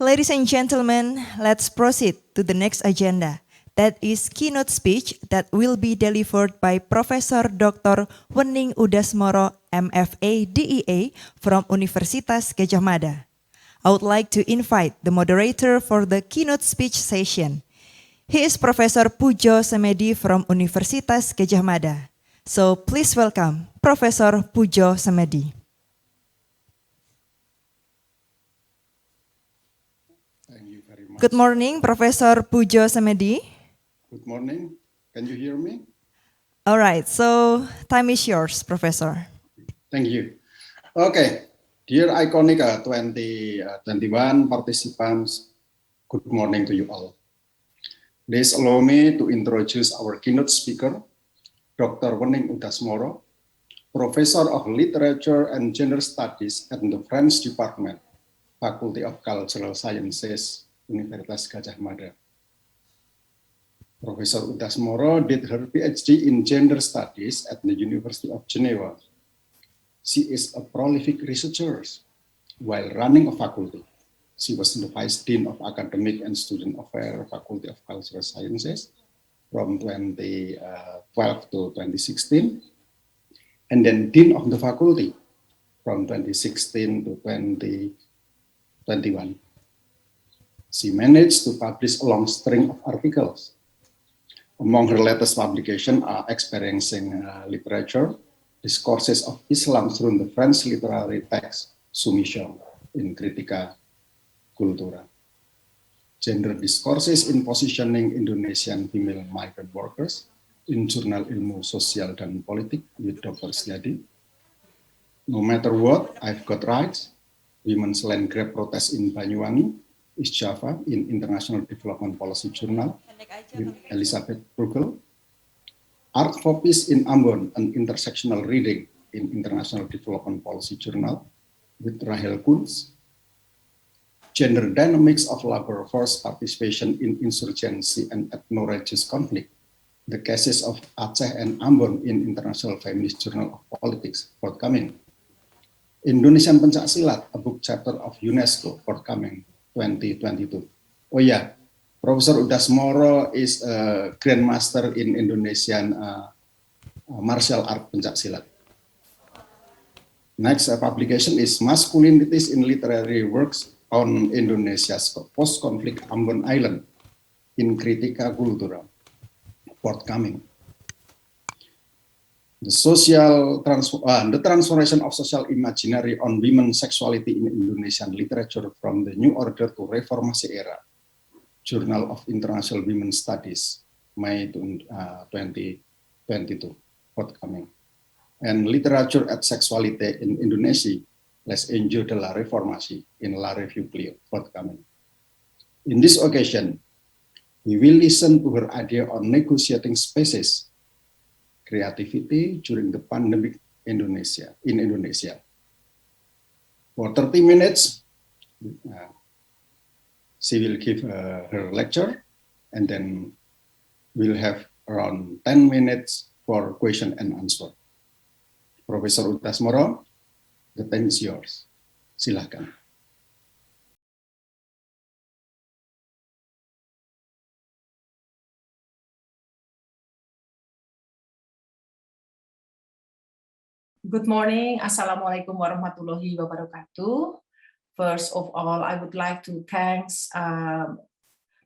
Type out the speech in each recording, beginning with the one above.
Ladies and gentlemen, let's proceed to the next agenda. That is keynote speech that will be delivered by Professor Dr. Wening Udasmoro, MFA DEA from Universitas Gadjah Mada. I would like to invite the moderator for the keynote speech session. He is Professor Pujo Semedi from Universitas Gadjah Mada. So please welcome Professor Pujo Semedi. Thank you very much. Good morning, Professor Pujo Semedi. Good morning. Can you hear me? All right, so time is yours, Professor. Thank you. Okay, dear Iconica 2021 participants, good morning to you all. Please allow me to introduce our keynote speaker, Dr. Wening Udasmoro, Professor of Literature and Gender Studies at the French Department, Faculty of Cultural Sciences, Universitas Gadjah Mada. Professor Udasmoro did her PhD in Gender Studies at the University of Geneva. She is a prolific researcher while running a faculty. She was the Vice Dean of Academic and Student Affairs, Faculty of Cultural Sciences from 2012 to 2016, and then Dean of the Faculty from 2016 to 2021. She managed to publish a long string of articles. Among her latest publications are Experiencing Literature, Discourses of Islam through the French Literary Text, Soumission in Critica Cultura, Gender Discourses in Positioning Indonesian Female Migrant Workers in Jurnal Ilmu Sosial dan Politik with Dr. Setiadi, No Matter What, I've Got Rights, Women's Land Grab Protest in Banyuwangi, East Java in International Development Policy Journal with Elizabeth Bruegel, Art for Peace in Ambon, an intersectional reading in International Development Policy Journal with Rahel Kunz, Gender Dynamics of Labor Force Participation in Insurgency and Ethno-Religious Conflict, the Cases of Aceh and Ambon in International Feminist Journal of Politics, forthcoming. Indonesian Pencaksilat, a book chapter of UNESCO, forthcoming 2022. Oh yeah, Professor Udasmoro is a grandmaster in Indonesian martial art Pencaksilat. Next publication is Masculinities in Literary Works on Indonesia's Post-Conflict Ambon Island in Critica Cultura, forthcoming. The transformation of social imaginary on women's sexuality in Indonesian literature from the New Order to Reformasi Era, Journal of International Women's Studies, May 2022, forthcoming. And Literature at Sexuality in Indonesia, Les Enjeux de la Reformasi in La Revue Clio, forthcoming. In this occasion, we will listen to her idea on negotiating spaces, creativity during the pandemic in Indonesia. For 30 minutes, she will give her lecture, and then we'll have around 10 minutes for question and answer. Professor Udasmoro, the time is yours. Silakan. Good morning. Assalamualaikum warahmatullahi wabarakatuh. First of all, I would like to thank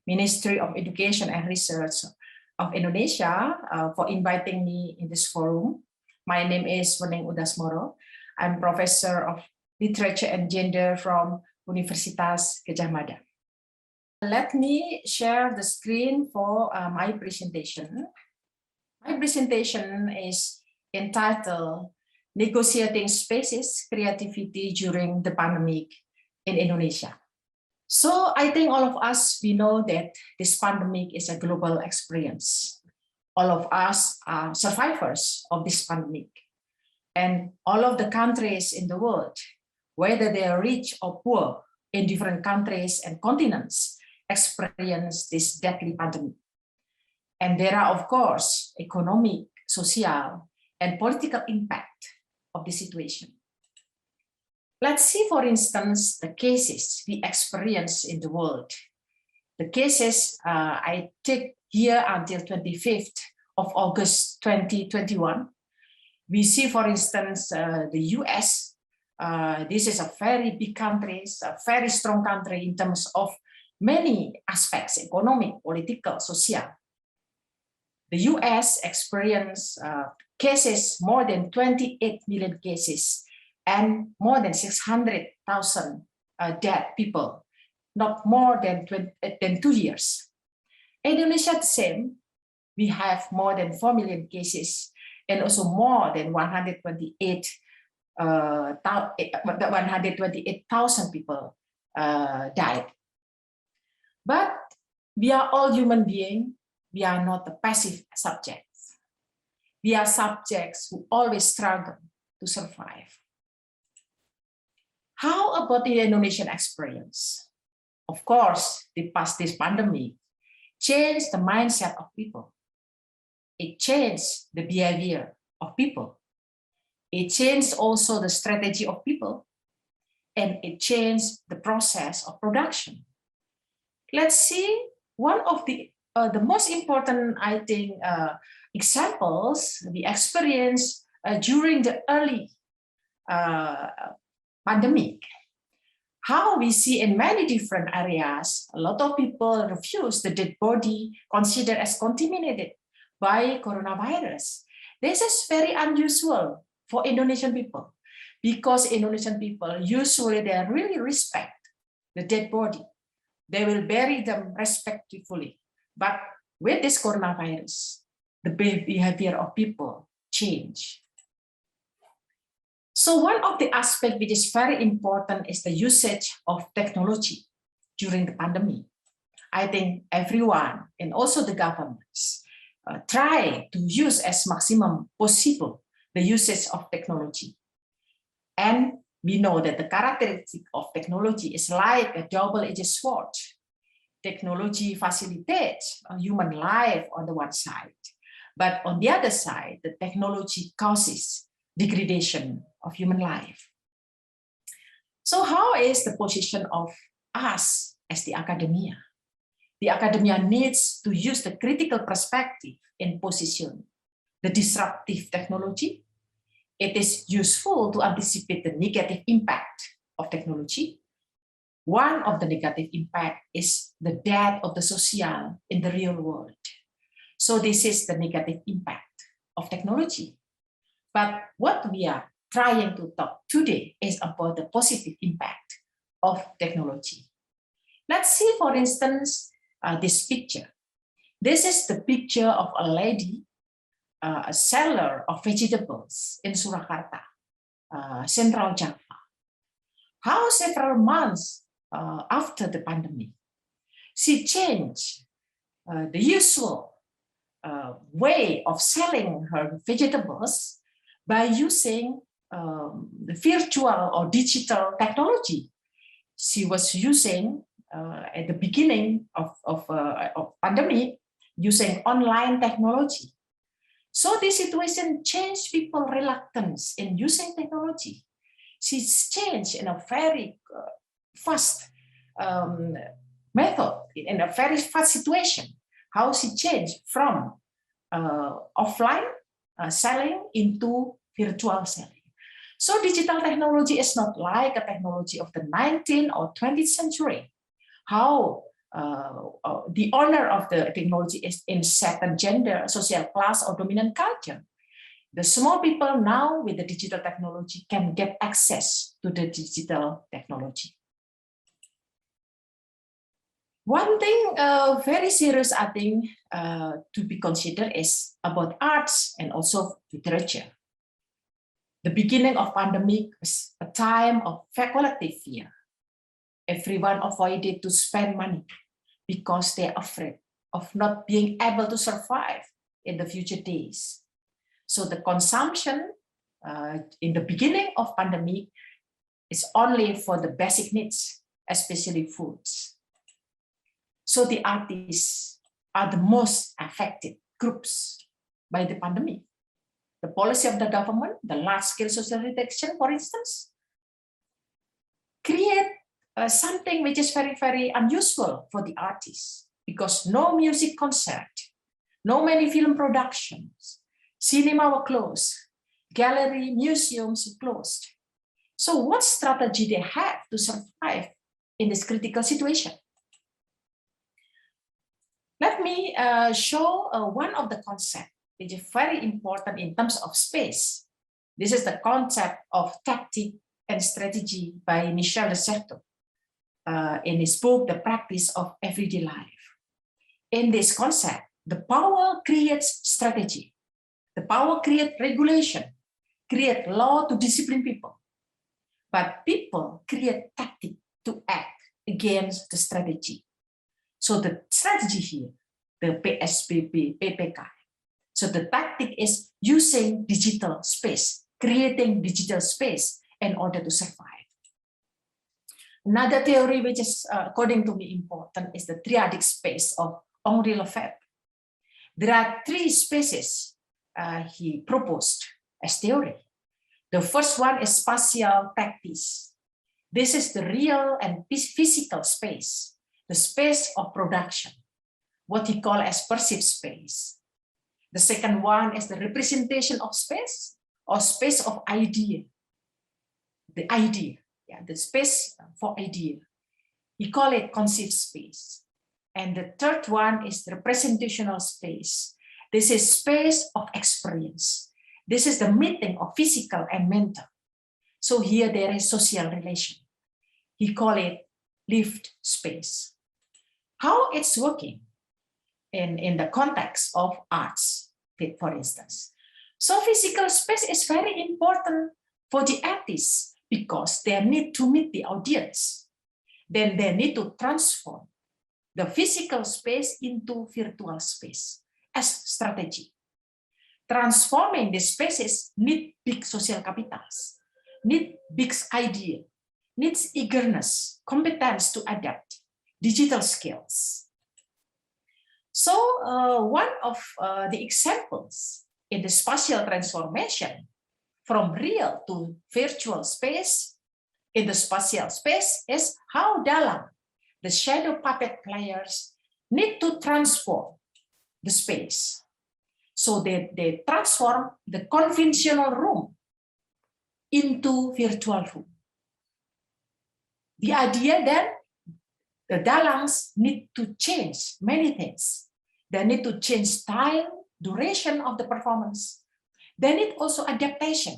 Ministry of Education and Research of Indonesia for inviting me in this forum. My name is Wening Udasmoro. I'm Professor of Literature and Gender from Universitas Gadjah Mada. Let me share the screen for my presentation. My presentation is entitled Negotiating Spaces, Creativity During the Pandemic in Indonesia. So I think all of us, we know that this pandemic is a global experience. All of us are survivors of this pandemic. And all of the countries in the world, whether they are rich or poor in different countries and continents, experience this deadly pandemic. And there are, of course, economic, social, and political impact of the situation. Let's see, for instance, the cases we experience in the world. The cases I take here until 25th of August 2021. We see, for instance, the US. This is a very big country, a very strong country in terms of many aspects, economic, political, social. The US experienced cases, more than 28 million cases, and more than 600,000 dead people, not more than 2 years. Indonesia, the same. We have more than 4 million cases and also more than 128,000 people died. But we are all human beings. We are not the passive subjects. We are subjects who always struggle to survive. How about the Indonesian experience? Of course, this pandemic changed the mindset of people. It changed the behavior of people. It changed also the strategy of people, and it changed the process of production. Let's see one of the most important, I think, examples we experienced during the early pandemic. How we see in many different areas, a lot of people refuse the dead body considered as contaminated by coronavirus. This is very unusual for Indonesian people, because Indonesian people usually they really respect the dead body. They will bury them respectfully. But with this coronavirus, the behavior of people change. So one of the aspects which is very important is the usage of technology during the pandemic. I think everyone and also the governments try to use as maximum possible the usage of technology. And we know that the characteristic of technology is like a double-edged sword. Technology facilitates human life on the one side, but on the other side, the technology causes degradation of human life. So how is the position of us as the academia? The academia needs to use the critical perspective and position the disruptive technology. It is useful to anticipate the negative impact of technology. One of the negative impact is the death of the social in the real world. So this is the negative impact of technology. But what we are trying to talk today is about the positive impact of technology. Let's see, for instance, this picture. This is the picture of a lady, a seller of vegetables in Surakarta, Central Java. How several months after the pandemic, she changed the usual way of selling her vegetables by using the virtual or digital technology. She was using at the beginning of pandemic, using online technology. So this situation changed people's reluctance in using technology. She's changed in a very fast method, in a very fast situation. How she changed from offline selling into virtual selling. So digital technology is not like a technology of the 19th or 20th century. How the owner of the technology is in certain gender, social class, or dominant culture. The small people now with the digital technology can get access to the digital technology. One thing very serious, I think, to be considered is about arts and also literature. The beginning of pandemic was a time of collective fear. Everyone avoided to spend money because they're afraid of not being able to survive in the future days. So the consumption in the beginning of pandemic is only for the basic needs, especially foods. So the artists are the most affected groups by the pandemic. The policy of the government, the large-scale social reduction, for instance, create something which is very, very unusual for the artists, because no music concert, no many film productions, cinema were closed, gallery, museums were closed. So what strategy they have to survive in this critical situation? Let me show one of the concepts which is very important in terms of space. This is the concept of tactic and strategy by Michel de Certeau in his book, The Practice of Everyday Life. In this concept, the power creates strategy. The power creates regulation, create law to discipline people. But people create tactic to act against the strategy. So the strategy here, the PSBB, PPK. So the tactic is using digital space, creating digital space in order to survive. Another theory which is, according to me, important is the triadic space of Henri Lefebvre. There are three spaces he proposed as theory. The first one is spatial practice. This is the real and physical space, the space of production, what he called as perceived space. The second one is the representation of space or space of idea. The idea, yeah, the space for idea. He called it conceived space. And the third one is the representational space. This is space of experience. This is the meeting of physical and mental. So here there is social relation. He called it lived space. How it's working in the context of arts, for instance. So physical space is very important for the artists because they need to meet the audience. Then they need to transform the physical space into virtual space as strategy. Transforming the spaces need big social capitals, need big idea, needs eagerness, competence to adapt, digital skills. So one of the examples in the spatial transformation from real to virtual space in the spatial space is how dalang, the shadow puppet players, need to transform the space. So they transform the conventional room into virtual room. The idea then, the dalangs need to change many things. They need to change style, duration of the performance. They need also adaptation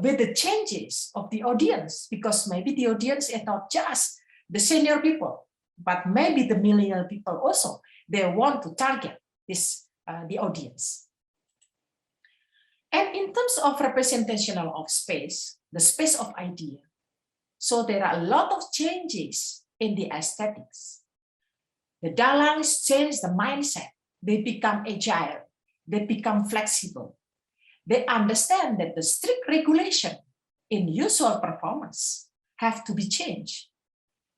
with the changes of the audience, because maybe the audience is not just the senior people, but maybe the millennial people also. They want to target this the audience. And in terms of representational of space, the space of idea, so there are a lot of changes in the aesthetics. The dalangs change the mindset. They become agile. They become flexible. They understand that the strict regulation in usual performance have to be changed.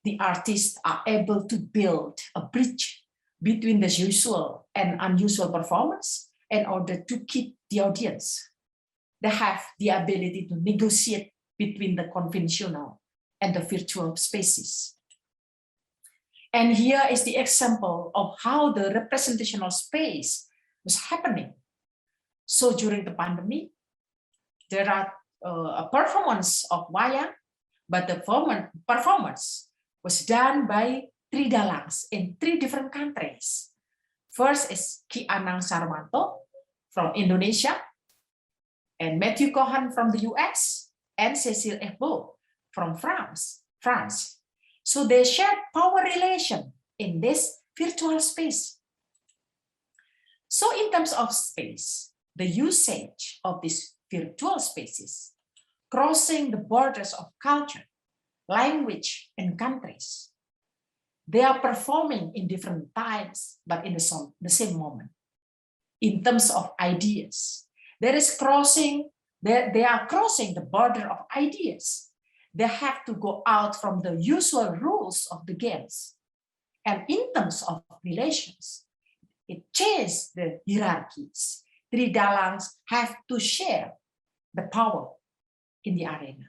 The artists are able to build a bridge between the usual and unusual performance in order to keep the audience. They have the ability to negotiate between the conventional and the virtual spaces. And here is the example of how the representational space was happening. So during the pandemic, there are a performance of wayang, but the performance was done by 3 dalangs in 3 different countries. First is Ki Anang Sarmanto from Indonesia, and Matthew Cohen from the US, and Cécile Herbeau from France. So they shared power relation in this virtual space. So in terms of space, the usage of these virtual spaces, crossing the borders of culture, language, and countries, they are performing in different times, but in the same moment. In terms of ideas, they are crossing the border of ideas. They have to go out from the usual rules of the games. And in terms of relations, it changes the hierarchies. 3 dalangs have to share the power in the arena.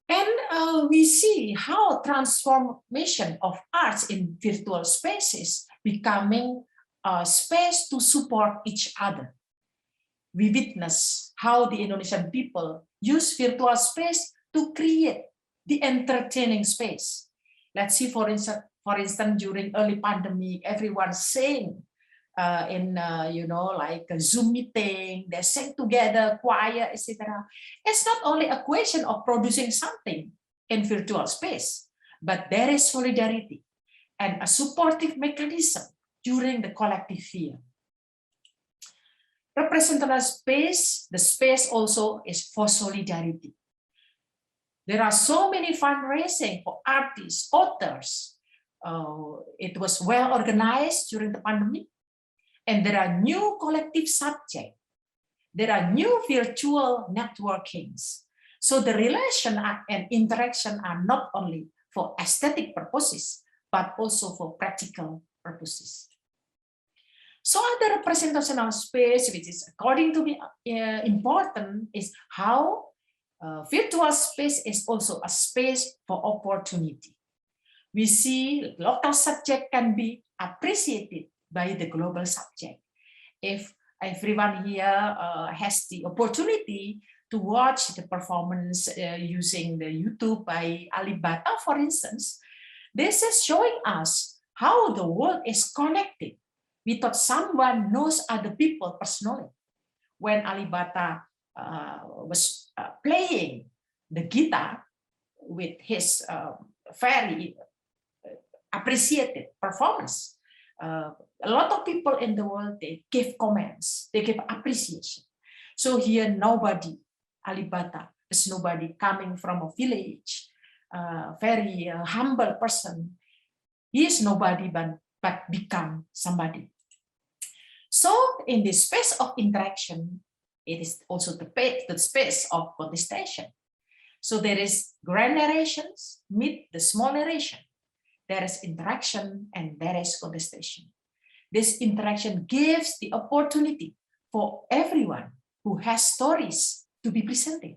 And we see how transformation of arts in virtual spaces becoming a space to support each other. We witness how the Indonesian people use virtual space to create the entertaining space. Let's see, for instance, during early pandemic, everyone sang in like a Zoom meeting, they sing together, choir, etc. It's not only a question of producing something in virtual space, but there is solidarity and a supportive mechanism during the collective fear. Representative space, the space also is for solidarity. There are so many fundraising for artists, authors. It was well organized during the pandemic. And there are new collective subjects. There are new virtual networkings. So the relation and interaction are not only for aesthetic purposes, but also for practical purposes. So other representational space, which is according to me important, is how virtual space is also a space for opportunity. We see local subject can be appreciated by the global subject. If everyone here has the opportunity to watch the performance using the YouTube by Alibata, for instance, this is showing us how the world is connected without someone knows other people personally. When Alibata was playing the guitar with his very appreciated performance, a lot of people in the world, they give comments, they give appreciation. So here nobody, Alibata is nobody coming from a village, very humble person. He is nobody but become somebody. So in this space of interaction, it is also the space of contestation. So there is grand narrations meet the small narration. There is interaction and there is contestation. This interaction gives the opportunity for everyone who has stories to be presented.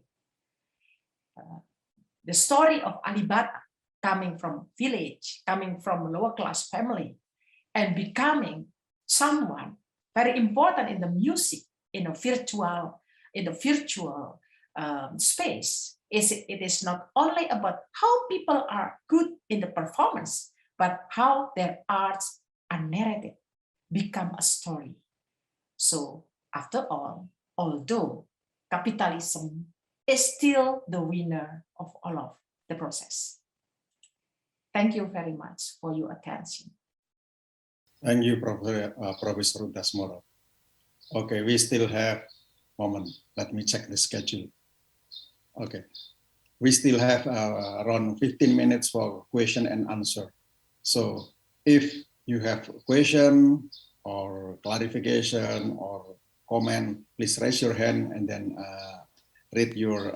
The story of Alibata coming from village, coming from lower class family, and becoming someone very important in the music, in a virtual space. It is not only about how people are good in the performance, but how their arts are narrated, become a story. So after all, although capitalism is still the winner of all of the process. Thank you very much for your attention. Thank you, Professor Udasmoro. Okay, we still have a moment. Let me check the schedule. Okay, we still have around 15 minutes for question and answer. So if you have a question or clarification or comment, please raise your hand and then read your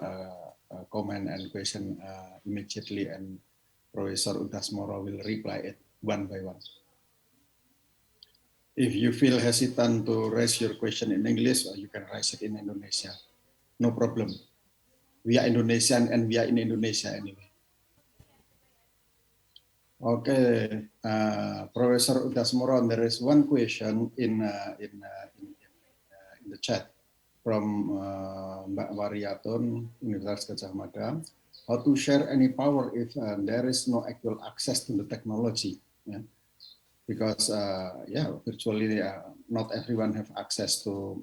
comment and question immediately, and Professor Udasmoro will reply it one by one. If you feel hesitant to raise your question in English, you can raise it in Indonesia. No problem. We are Indonesian and we are in Indonesia anyway. Okay, Professor Udasmoro, there is one question in the chat from Mbak Wariaton, Universitas Gadjah Mada. How to share any power if there is no actual access to the technology? Yeah? Because virtually not everyone have access to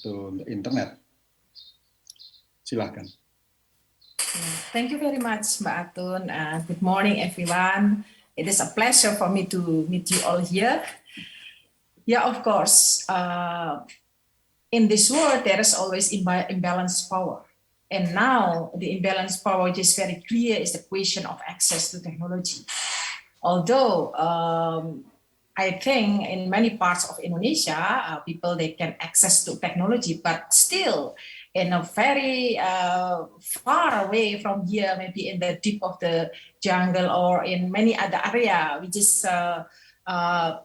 the internet. Silakan. Thank you very much, Mbak Atun. Good morning, everyone. It is a pleasure for me to meet you all here. Yeah, of course. In this world, there is always imbalanced power. And now the imbalanced power, which is very clear, is the question of access to technology. Although I think in many parts of Indonesia, people, they can access to technology, but still in a very far away from here, maybe in the deep of the jungle or in many other area, which is where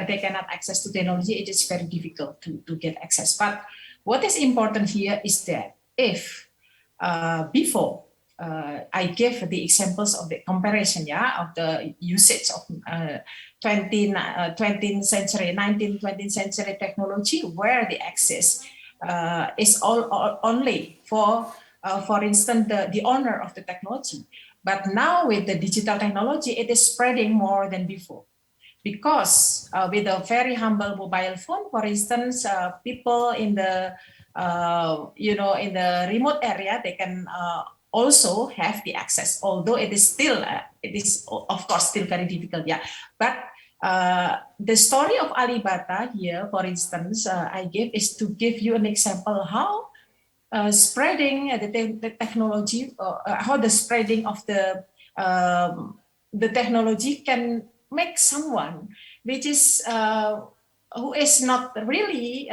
they cannot access to technology, it is very difficult to get access. But what is important here is that if before I gave the examples of the comparison, of the usage of 20th century, 19th, 20th century technology, where the access is only for instance, the owner of the technology. But now with the digital technology, it is spreading more than before. Because with a very humble mobile phone, for instance, people in the in the remote area, they can also have the access. Although it is still, of course still very difficult, But the story of Alibata here, for instance, I gave is to give you an example how spreading the technology, how the spreading of the technology can make someone which is who is not really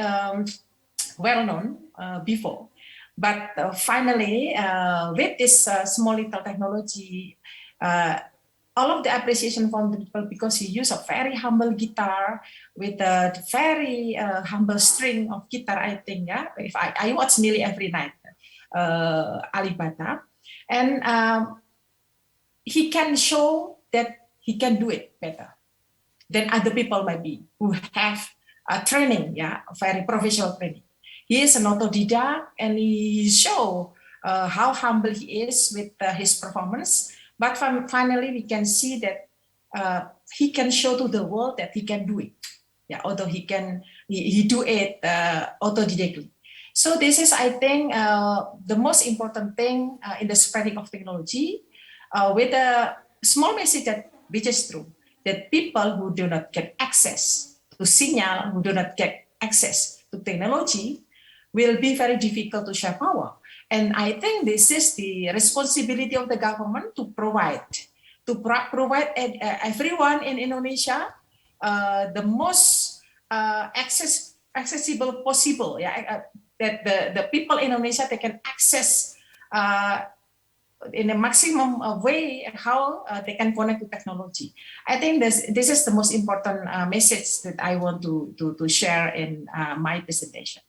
well known before, but finally with this small little technology, all of the appreciation from the people, because he used a very humble guitar with a very humble string of guitar, I think. If I watch nearly every night Alibata, and he can show that he can do it better than other people might be who have training, very professional training. He is an autodidact, and he show how humble he is with his performance. But finally, we can see that he can show to the world that he can do it. Although he do it autodidactly. So this is, I think, the most important thing in the spreading of technology, with a small message which is true, that people who do not get access to signal, who do not get access to technology, will be very difficult to share power. And I think this is the responsibility of the government to provide everyone in Indonesia the most accessible possible. That the people in Indonesia, they can access in a maximum way how they can connect to technology. I think this is the most important message that I want to share in my presentation.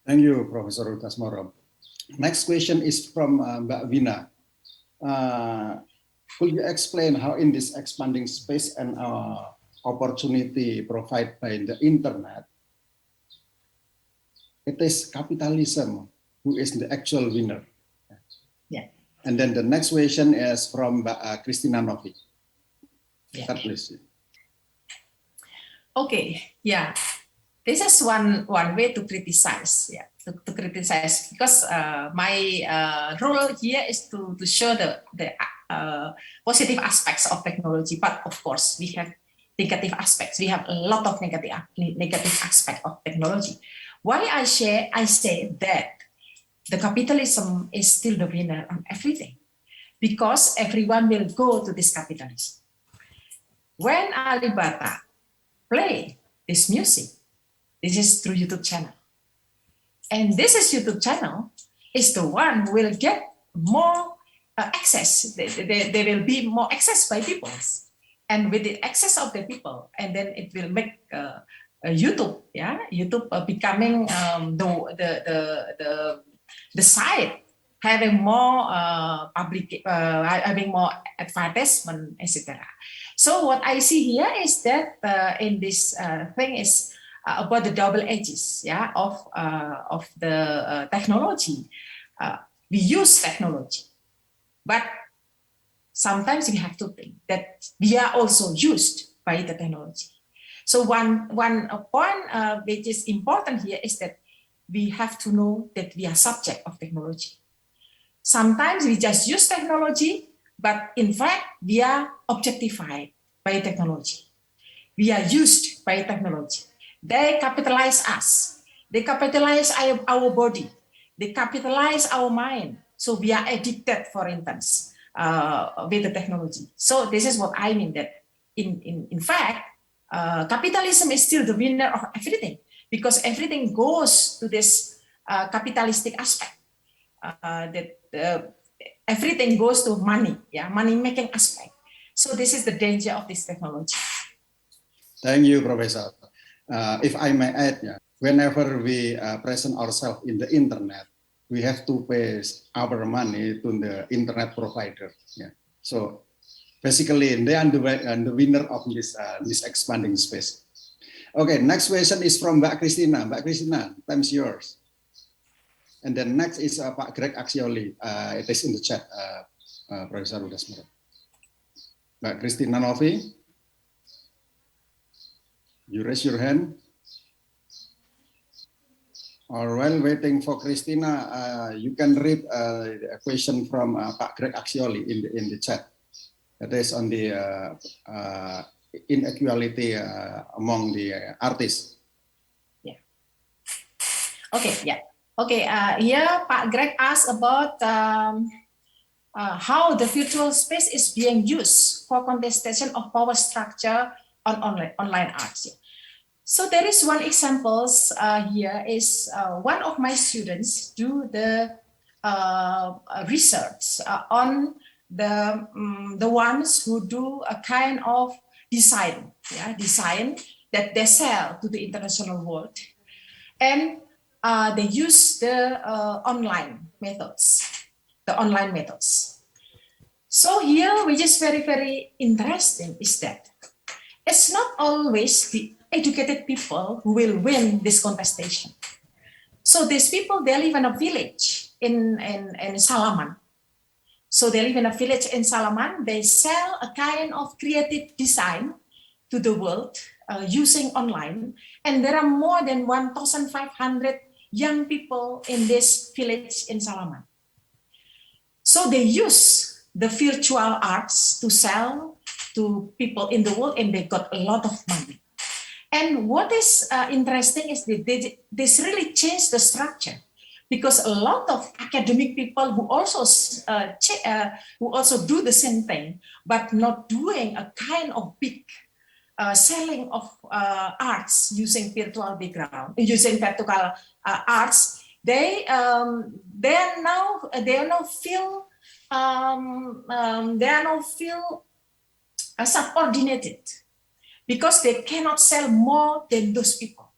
Thank you, Professor Udasmoro. Next question is from Mbak Vina. Could you explain how in this expanding space and opportunity provided by the internet, it is capitalism who is the actual winner? Yeah. And then the next question is from Mbak Christina Novi. Please. Okay, this is one way to criticize, to criticize, because my role here is to show the positive aspects of technology, but of course we have negative aspects. We have a lot of negative aspects of technology. Why I say that the capitalism is still the winner on everything, because everyone will go to this capitalism. When Alibata play this music, this is through YouTube channel. And this is YouTube channel is the one who will get more access. They will be more accessed by people. And with the access of the people, and then it will make YouTube, YouTube becoming the site having more public, having more advertisement, etc. So what I see here is that in this thing is about the double edges, of the technology. We use technology, but sometimes we have to think that we are also used by the technology. So one point which is important here is that we have to know that we are subject of technology. Sometimes we just use technology, but in fact we are objectified by technology. We are used by technology. They capitalize us. They capitalize our body. They capitalize our mind. So we are addicted, for instance, with the technology. So this is what I mean, that in fact, capitalism is still the winner of everything, because everything goes to this capitalistic aspect. That everything goes to money, money-making aspect. So this is the danger of this technology. Thank you, Professor. If I may add, whenever we present ourselves in the internet, we have to pay our money to the internet provider. Yeah. So basically, they are the winner of this expanding space. Okay, next question is from Mbak Christina. Mbak Christina, time is yours. And then next is Pak Greg Axioli. It is in the chat, Professor Udasmoro. Mbak Christina Novi, you raise your hand. Or while waiting for Christina, you can read a question from Pak Greg Axioli in the chat. That is on the inequality among the artists. Yeah. Okay. Yeah. Okay. Here, Pak Greg asked about how the virtual space is being used for contestation of power structure on online arts. Yeah. So there is one example here is one of my students do the research on the ones who do a kind of design that they sell to the international world, and they use the online methods. So here, which is very, very interesting, is that it's not always the educated people who will win this contestation. So these people, they live in a village in Salaman. So they live in a village in Salaman. They sell a kind of creative design to the world using online. And there are more than 1,500 young people in this village in Salaman. So they use the virtual arts to sell to people in the world, and they got a lot of money. And what is interesting is that this really changed the structure, because a lot of academic people who also do the same thing, but not doing a kind of big selling of arts using virtual background, using virtual arts, they are now feel subordinated, because they cannot sell more than those people.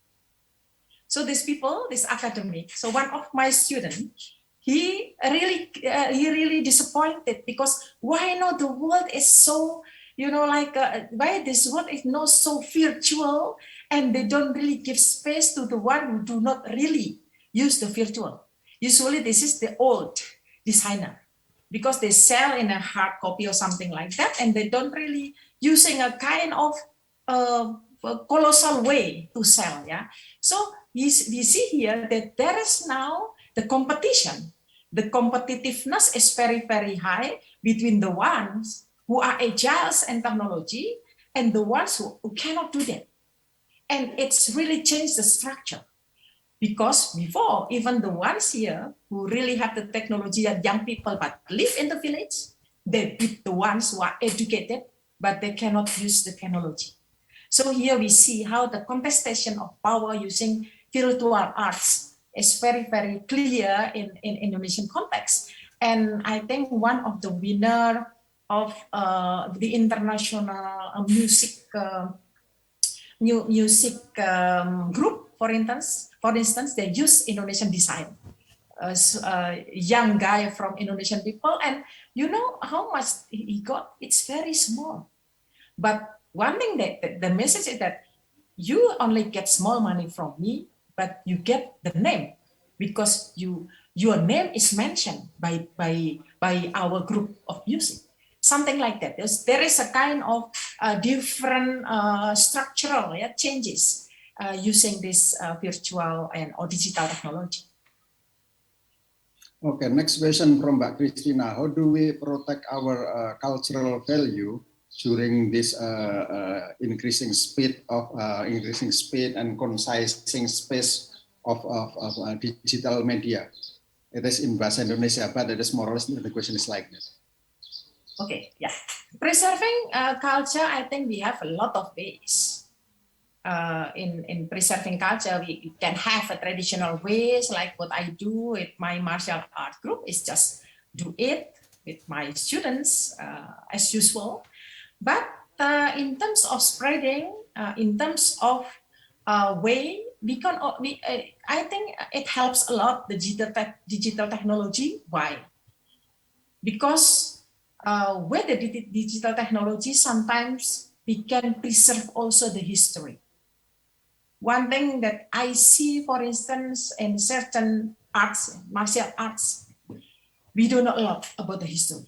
So these people, this academic, so one of my students, he really disappointed, because why not the world is so, why this world is not so virtual, and they don't really give space to the one who do not really use the virtual. Usually this is the old designer, because they sell in a hard copy or something like that, and they don't really using a kind of a colossal way to sell. Yeah. So we see here that there is now the competition. The competitiveness is very, very high between the ones who are agile in technology and the ones who cannot do that. And it's really changed the structure. Because before, even the ones here who really have the technology, that young people but live in the village, they beat the ones who are educated, but they cannot use the technology. So here we see how the contestation of power using virtual arts is very, very clear in Indonesian context. And I think one of the winner of the international music group, for instance, they use Indonesian design. Young guy from Indonesian people, and you know how much he got? It's very small. But one thing that the message is that you only get small money from me, but you get the name, because your name is mentioned by our group of music. Something like that. There is a kind of different structural changes using this virtual or digital technology. Okay, next question from Mbak Christina. How do we protect our cultural value during this increasing speed and concising space of digital media? It is in Bahasa Indonesia, but it is more or less the question is like this. Okay, yeah. Preserving culture, I think we have a lot of ways. In preserving culture, we can have a traditional ways, like what I do with my martial art group is just do it with my students as usual. But in terms of spreading, in terms of way, I think it helps a lot, the digital technology. Why? Because with the digital technology, sometimes we can preserve also the history. One thing that I see, for instance, in certain arts, martial arts, we don't know a lot about the history.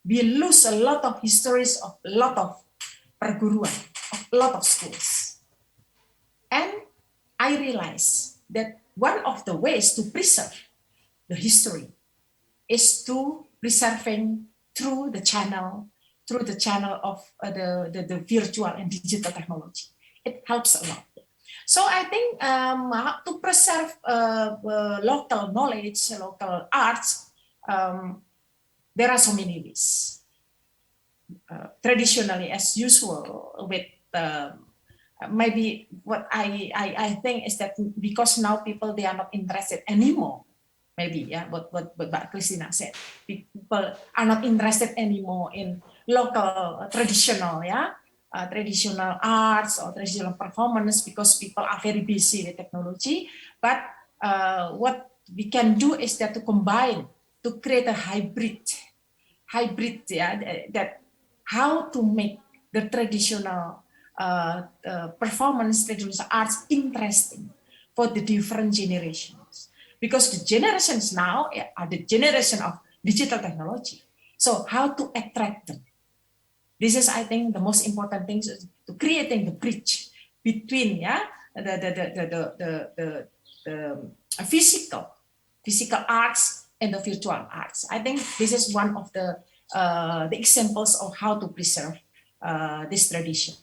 We lose a lot of histories of a lot of perguruan, of a lot of schools. And I realize that one of the ways to preserve the history is to preserving through the channel of the virtual and digital technology. It helps a lot. So I think to preserve local knowledge, local arts, there are so many ways. Traditionally, as usual, with maybe what I think is that because now people, they are not interested anymore. Maybe, yeah, what Christina said, people are not interested anymore in local traditional, traditional arts or traditional performance, because people are very busy with technology. But what we can do is that to combine, to create a hybrid, that how to make the traditional performance, traditional arts interesting for the different generations. Because the generations now are the generation of digital technology. So how to attract them? This is, I think, the most important thing, to creating the bridge between the physical arts and the virtual arts. I think this is one of the examples of how to preserve this tradition.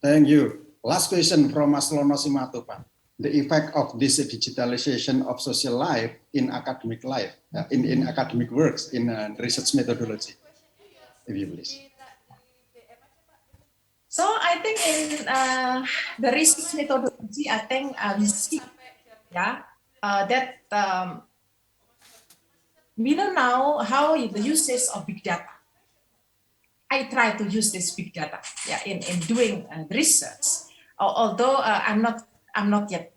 Thank you. Last question from Mas Lono Simatu, Pak. The effect of this digitalization of social life in academic life, in academic works, in research methodology. If you please. So I think in the research methodology, I think we see that we know now how the usage of big data. I try to use this big data in doing research, although I'm not yet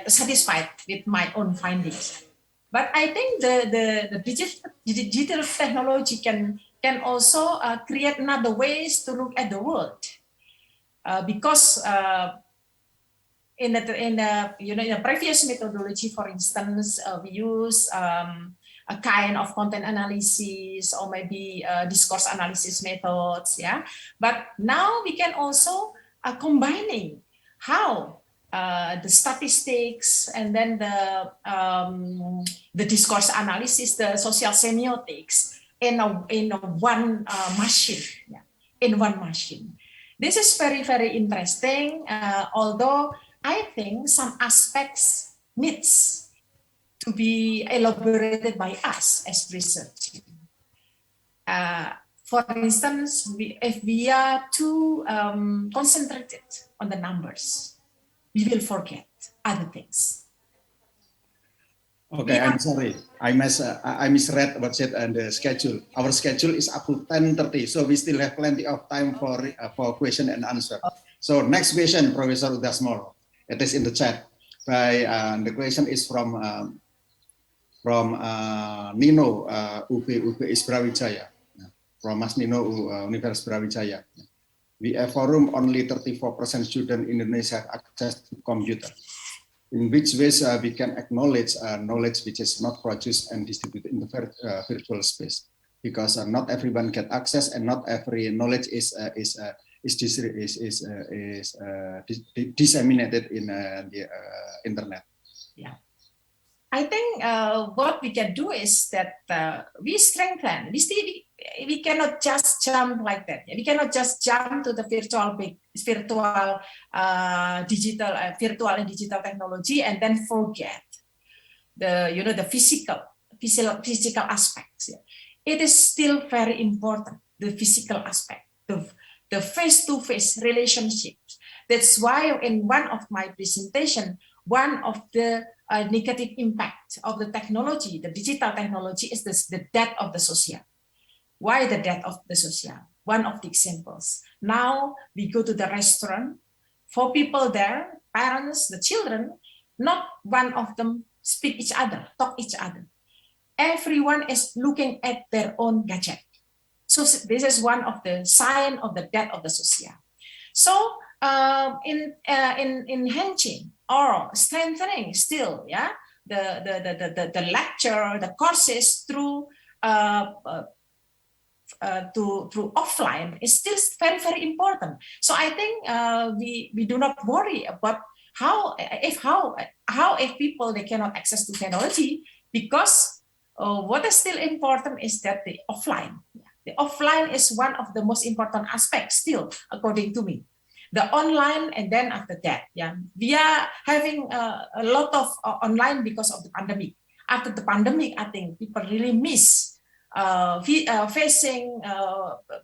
satisfied with my own findings. But I think the digital technology can also create another ways to look at the world, because in the previous methodology, for instance, we use a kind of content analysis or maybe discourse analysis methods, But now we can also combining how the statistics and then the discourse analysis, the social semiotics in one machine, in one machine. This is very, very interesting, although I think some aspects needs to be elaborated by us as research. For instance, if we are too concentrated on the numbers, we will forget other things. Okay, I'm sorry. I misread what said on the schedule. Our schedule is up to 10:30, so we still have plenty of time for question and answer. So next question, Professor Udasmoro. It is in the chat. The question is from Nino, UB Brawijaya, from Mas Nino, Universitas Brawijaya. We have forum only 34% student in Indonesia have access to computer. In which ways we can acknowledge knowledge which is not produced and distributed in the virtual space? Because not everyone get access and not every knowledge is disseminated in the internet. Yeah. I think what we can do is that we strengthen. We cannot just jump like that. We cannot just jump to the virtual and digital technology and then forget the physical aspects. It is still very important, the physical aspect, the face-to-face relationships. That's why in one of my presentation, one of the negative impact of the technology, the digital technology, is the death of the social. Why the death of the social? One of the examples, Now we go to the restaurant. For people there, parents, the children, not one of them speak each other, talk each other. Everyone is looking at their own gadget. So this is one of the sign of the death of the social. So in enhancing or strengthening still, yeah, the lecture, the courses through through offline is still very, very important. So I think we do not worry about how if people they cannot access to technology, because what is still important is that the offline is one of the most important aspects still, according to me. The online, and then after that, yeah, we are having a lot of online because of the pandemic. After the pandemic, I think people really miss facing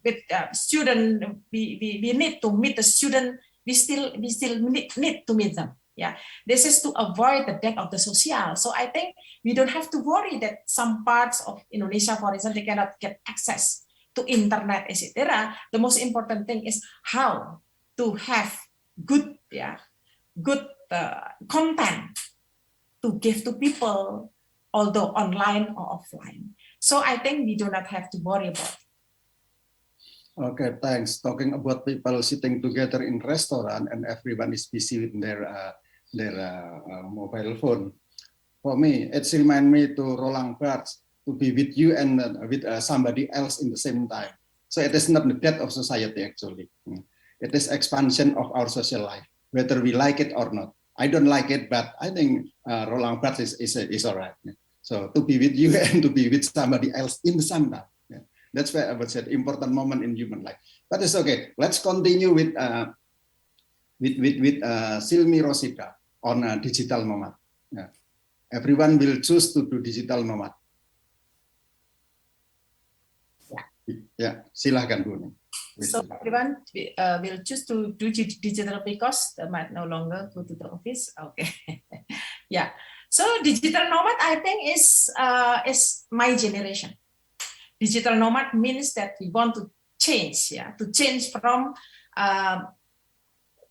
with student. We need to meet the student. We still need to meet them. Yeah, this is to avoid the death of the social. So I think we don't have to worry that some parts of Indonesia, for example, they cannot get access to internet, etc. The most important thing is how to have good content to give to people, although online or offline. So I think we do not have to worry about it. Okay, thanks. Talking about people sitting together in restaurant and everyone is busy with their mobile phone. For me, it reminds me to Roland Barthes, to be with you and with somebody else in the same time. So it is not the death of society actually. It is expansion of our social life, whether we like it or not. I don't like it, but I think Roland Barthes is all right. So to be with you and to be with somebody else in the same time. That's why I would say important moment in human life. But it's okay. Let's continue with Silmi Rosita on digital nomad. Yeah. Everyone will choose to do digital nomad. Ya, silahkan Bu. So everyone will choose to do digital because they might no longer go to the office. Okay, yeah. So digital nomad, I think, is my generation. Digital nomad means that we want to change, yeah, to change from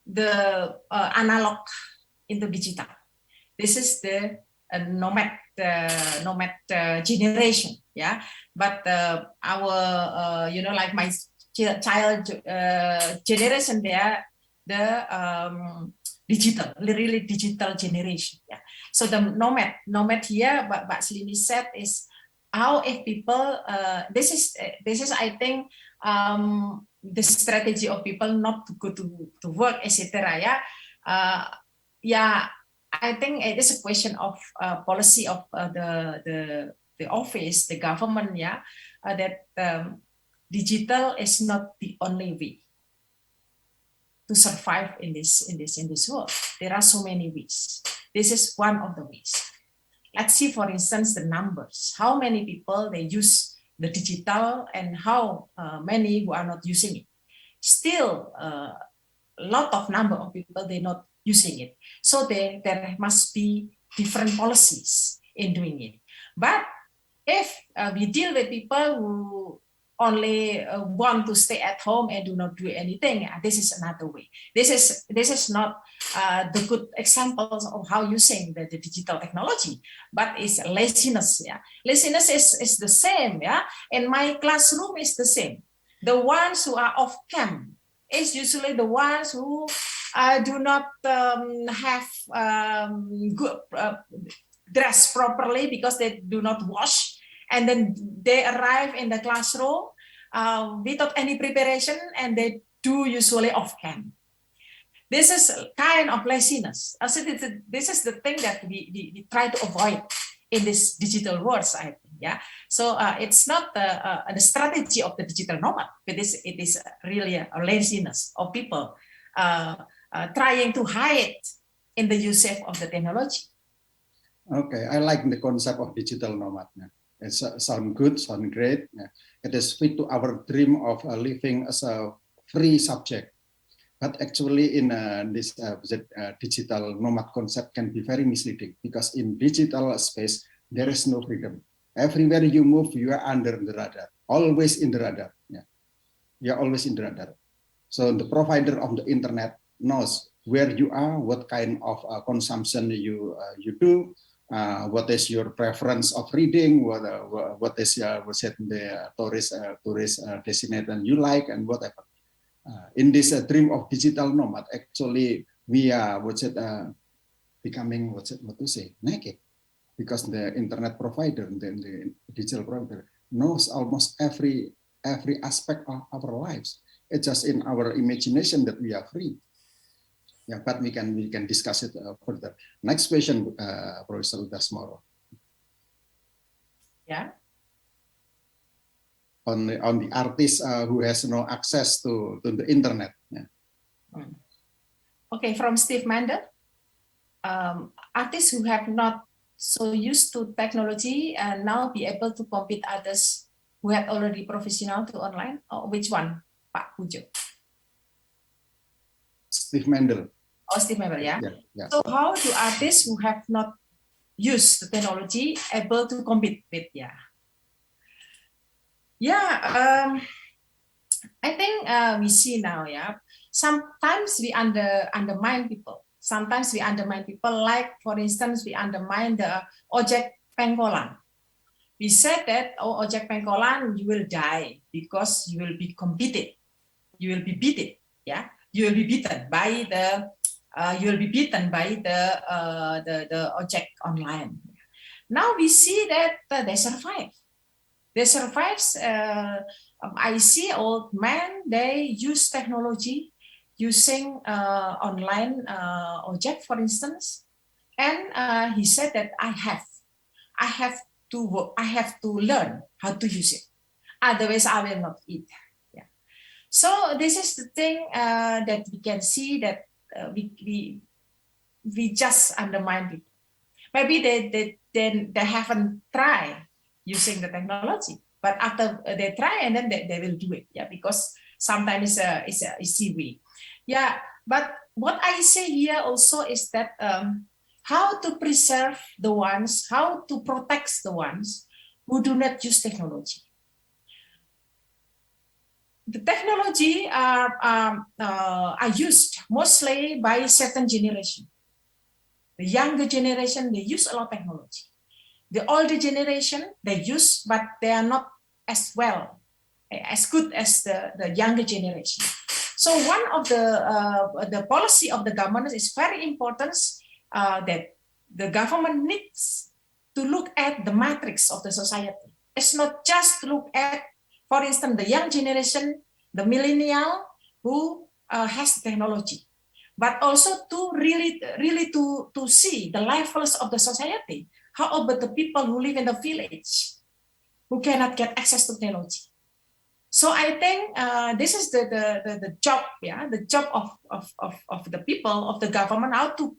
the analog into digital. This is the nomad generation, yeah. But our like my child generation, they are the digital, really digital generation. Yeah. So the nomad here, what Silmi said is how if people. This is I think the strategy of people not to go to work, etc. Yeah. Yeah. I think it is a question of policy of the office, the government, yeah, that digital is not the only way to survive in this world. There are so many ways. This is one of the ways. Let's see, for instance, the numbers. How many people they use the digital and how many who are not using it. Still, a lot of number of people they're not using it. So there must be different policies in doing it. But if we deal with people who only want to stay at home and do not do anything, this is another way. This is not the good examples of how using the digital technology, but it's laziness. Yeah, laziness is the same. Yeah, in my classroom is the same. The ones who are off cam is usually the ones who do not have good dress properly because they do not wash, and then they arrive in the classroom without any preparation, and they do usually off cam. This is kind of laziness. So this is the thing that we try to avoid in this digital world, I think. Yeah. So it's not the strategy of the digital nomad, but it is really a laziness of people trying to hide in the usage of the technology. Okay, I like the concept of digital nomad. It sounds good, sounds great. It is fit to our dream of living as a free subject. But actually, in this digital nomad concept can be very misleading because in digital space there is no freedom. Everywhere you move, you are under the radar, always in the radar. Yeah, you are always in the radar. So the provider of the internet knows where you are, what kind of consumption you do, what is your preference of reading, what is the tourist destination you like, and whatever. In this dream of digital nomad, actually we are becoming naked, because the internet provider, the digital provider knows almost every aspect of our lives. It's just in our imagination that we are free. Yeah, but we can discuss it further. Next question, Professor Udasmoro. Yeah. On the artist who has no access to the internet. Yeah. Okay, from Steve Mander. Artists who have not so used to technology and now be able to compete others who have already professional to online. Which one, Pak Pujo? Steve Mendel. Oh, Steve Mendel, yeah. Yeah. So how do artists who have not used the technology able to compete with? I think we see now, sometimes we undermine people. Sometimes we undermine people, like, for instance, we undermine the Ojek Pengkolan. We said that, Ojek Pengkolan, you will die because you will be competed. You will be beaten, You will be beaten by the Ojek online. Now we see that they survive. They survive. I see old men, they use technology, using online Ojek, for instance, and he said that I have to work, I have to learn how to use it, otherwise I will not eat. So this is the thing that we can see, that we just undermine people. Maybe they haven't tried using the technology, but after they try, and then they will do it, because sometimes it's a easy way. But what I say here also is that how to preserve the ones, how to protect the ones who do not use technology. The technology are used mostly by certain generation. The younger generation, they use a lot of technology. The older generation, they use, but they are not as good as the younger generation. So one of the policy of the government is very important, that the government needs to look at the matrix of the society. It's not just to look at, for instance, the young generation, the millennial who has technology, but also to really to see the levels of the society. How about the people who live in the village, who cannot get access to technology? So I think this is the job, the job of the people, of the government, how to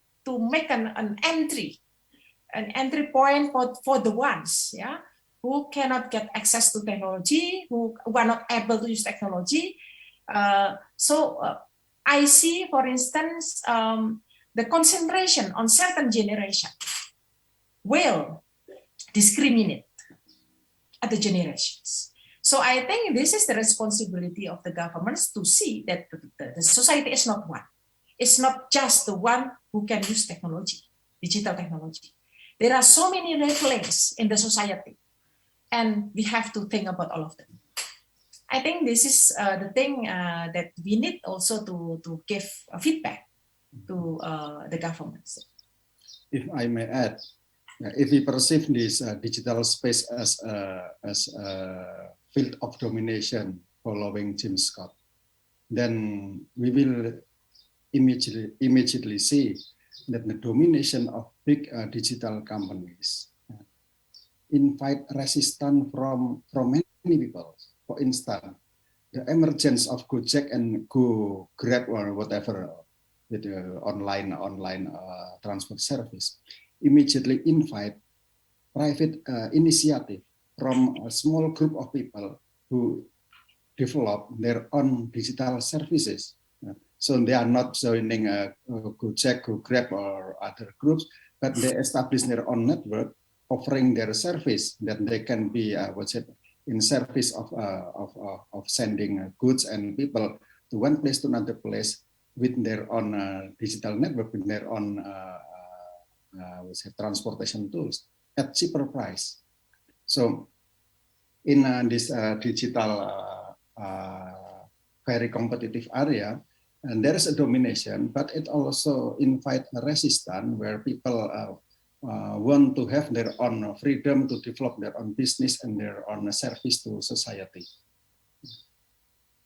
make an entry point for the ones, who cannot get access to technology, who are not able to use technology. I see, for instance, the concentration on certain generation will discriminate other generations. So I think this is the responsibility of the governments to see that the society is not one. It's not just the one who can use technology, digital technology. There are so many levelings in the society, and we have to think about all of them. I think this is the thing that we need also to give feedback to the governments. If I may add, if we perceive this digital space as a field of domination following Jim Scott, then we will immediately see that the domination of big digital companies invite resistance from many people. For instance, the emergence of Gojek and Grab or whatever, with online transport service, immediately invite private initiative from a small group of people who develop their own digital services. So they are not joining Gojek, Grab, or other groups, but they establish their own network, offering their service that they can be in service of sending goods and people to one place to another place with their own digital network, with their own transportation tools at cheaper price. So in this digital very competitive area, and there is a domination, but it also invite a resistance where people want to have their own freedom to develop their own business and their own service to society.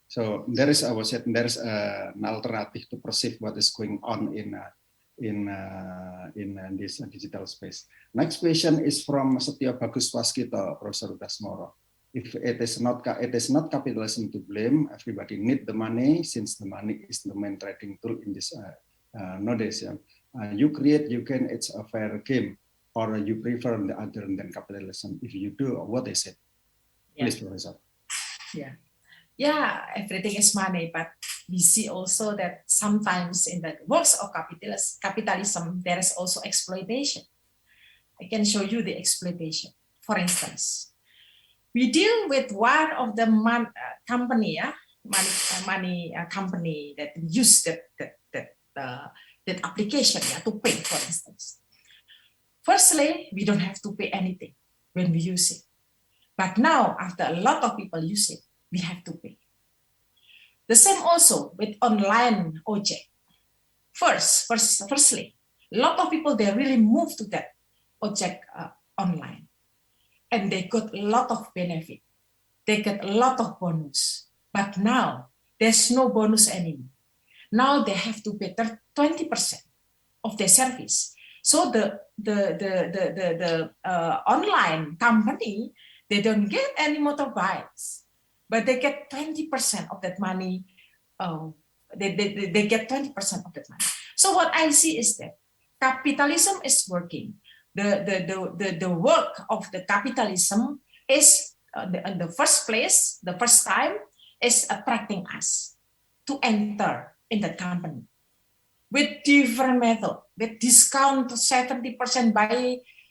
So there is, I would say, there is an alternative to perceive what is going on in this digital space. Next question is from Setio Bagus Waskito, Professor Udasmoro. If it is not capitalism to blame, everybody need the money since the money is the main trading tool in this nowadays. You create, you gain, it's a fair game, or you prefer the other than capitalism. If you do, what is it? Please, Professor. Yeah, everything is money, but we see also that sometimes in the works of capitalism, there is also exploitation. I can show you the exploitation. For instance, we deal with one of the company that use that application to pay, for instance. Firstly, we don't have to pay anything when we use it. But now, after a lot of people use it, we have to pay. The same also with online object. Firstly, a lot of people, they really move to that object online. And they got a lot of benefit. They get a lot of bonus. But now, there's no bonus anymore. Now they have to pay 20% of their service. So the online company, they don't get any motorbikes, but they get 20% of that money. They get 20% of that money. So what I see is that capitalism is working. The work of the capitalism is in the first place, the first time, is attracting us to enter in the company with different method, with discount to 70%,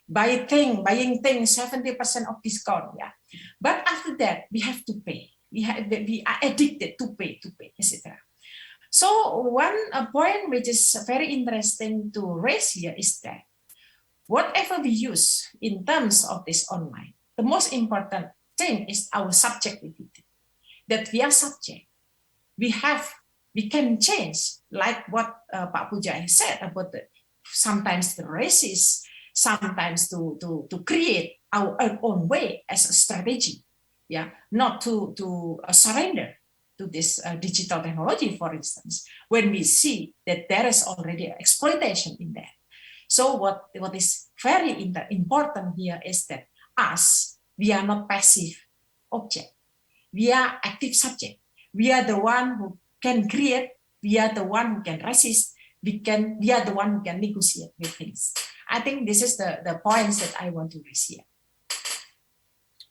buying things 70% of discount. Yeah, but after that we have to pay. We are addicted to pay, etc. So one point which is very interesting to raise here is that whatever we use in terms of this online, the most important thing is our subjectivity. That we are subject. We can change, like what Pak Puja said about sometimes the racist, sometimes to create our own way as a strategy. Yeah, not to surrender to this digital technology, for instance, when we see that there is already exploitation in that. So what is very important here is that we are not passive object. We are active subject. We are the one who can create. We are the one who can resist. We are the one who can negotiate with things. I think this is the points that I want to raise here.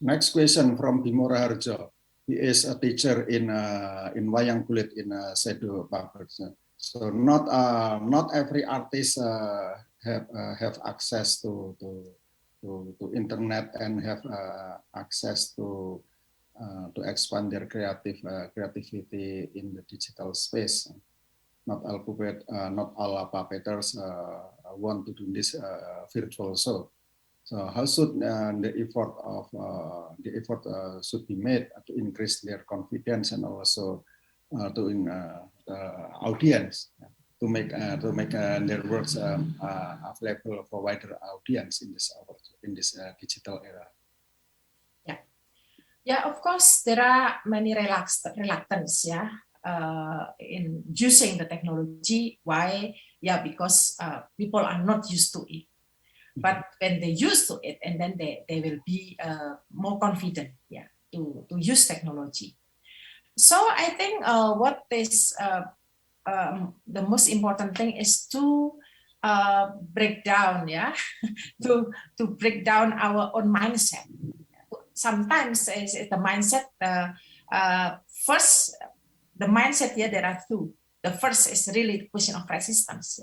Next question from Bimora Harjo. He is a teacher in Wayang Kulit in Sedo Papers. So not every artist have access to internet and have access to expand their creativity in the digital space. Not all puppeters want to do this virtual show. So how should the effort should be made to increase their confidence and also to the audience to make their works available for wider audience in this digital era? Yeah, of course there are many reluctance in using the technology. Why? Yeah, because people are not used to it. But when they used to it, and then they will be more confident, to use technology. So I think what is the most important thing is to break down, to break down our own mindset. Sometimes the mindset. First, the mindset here there are two. The first is really the question of resistance.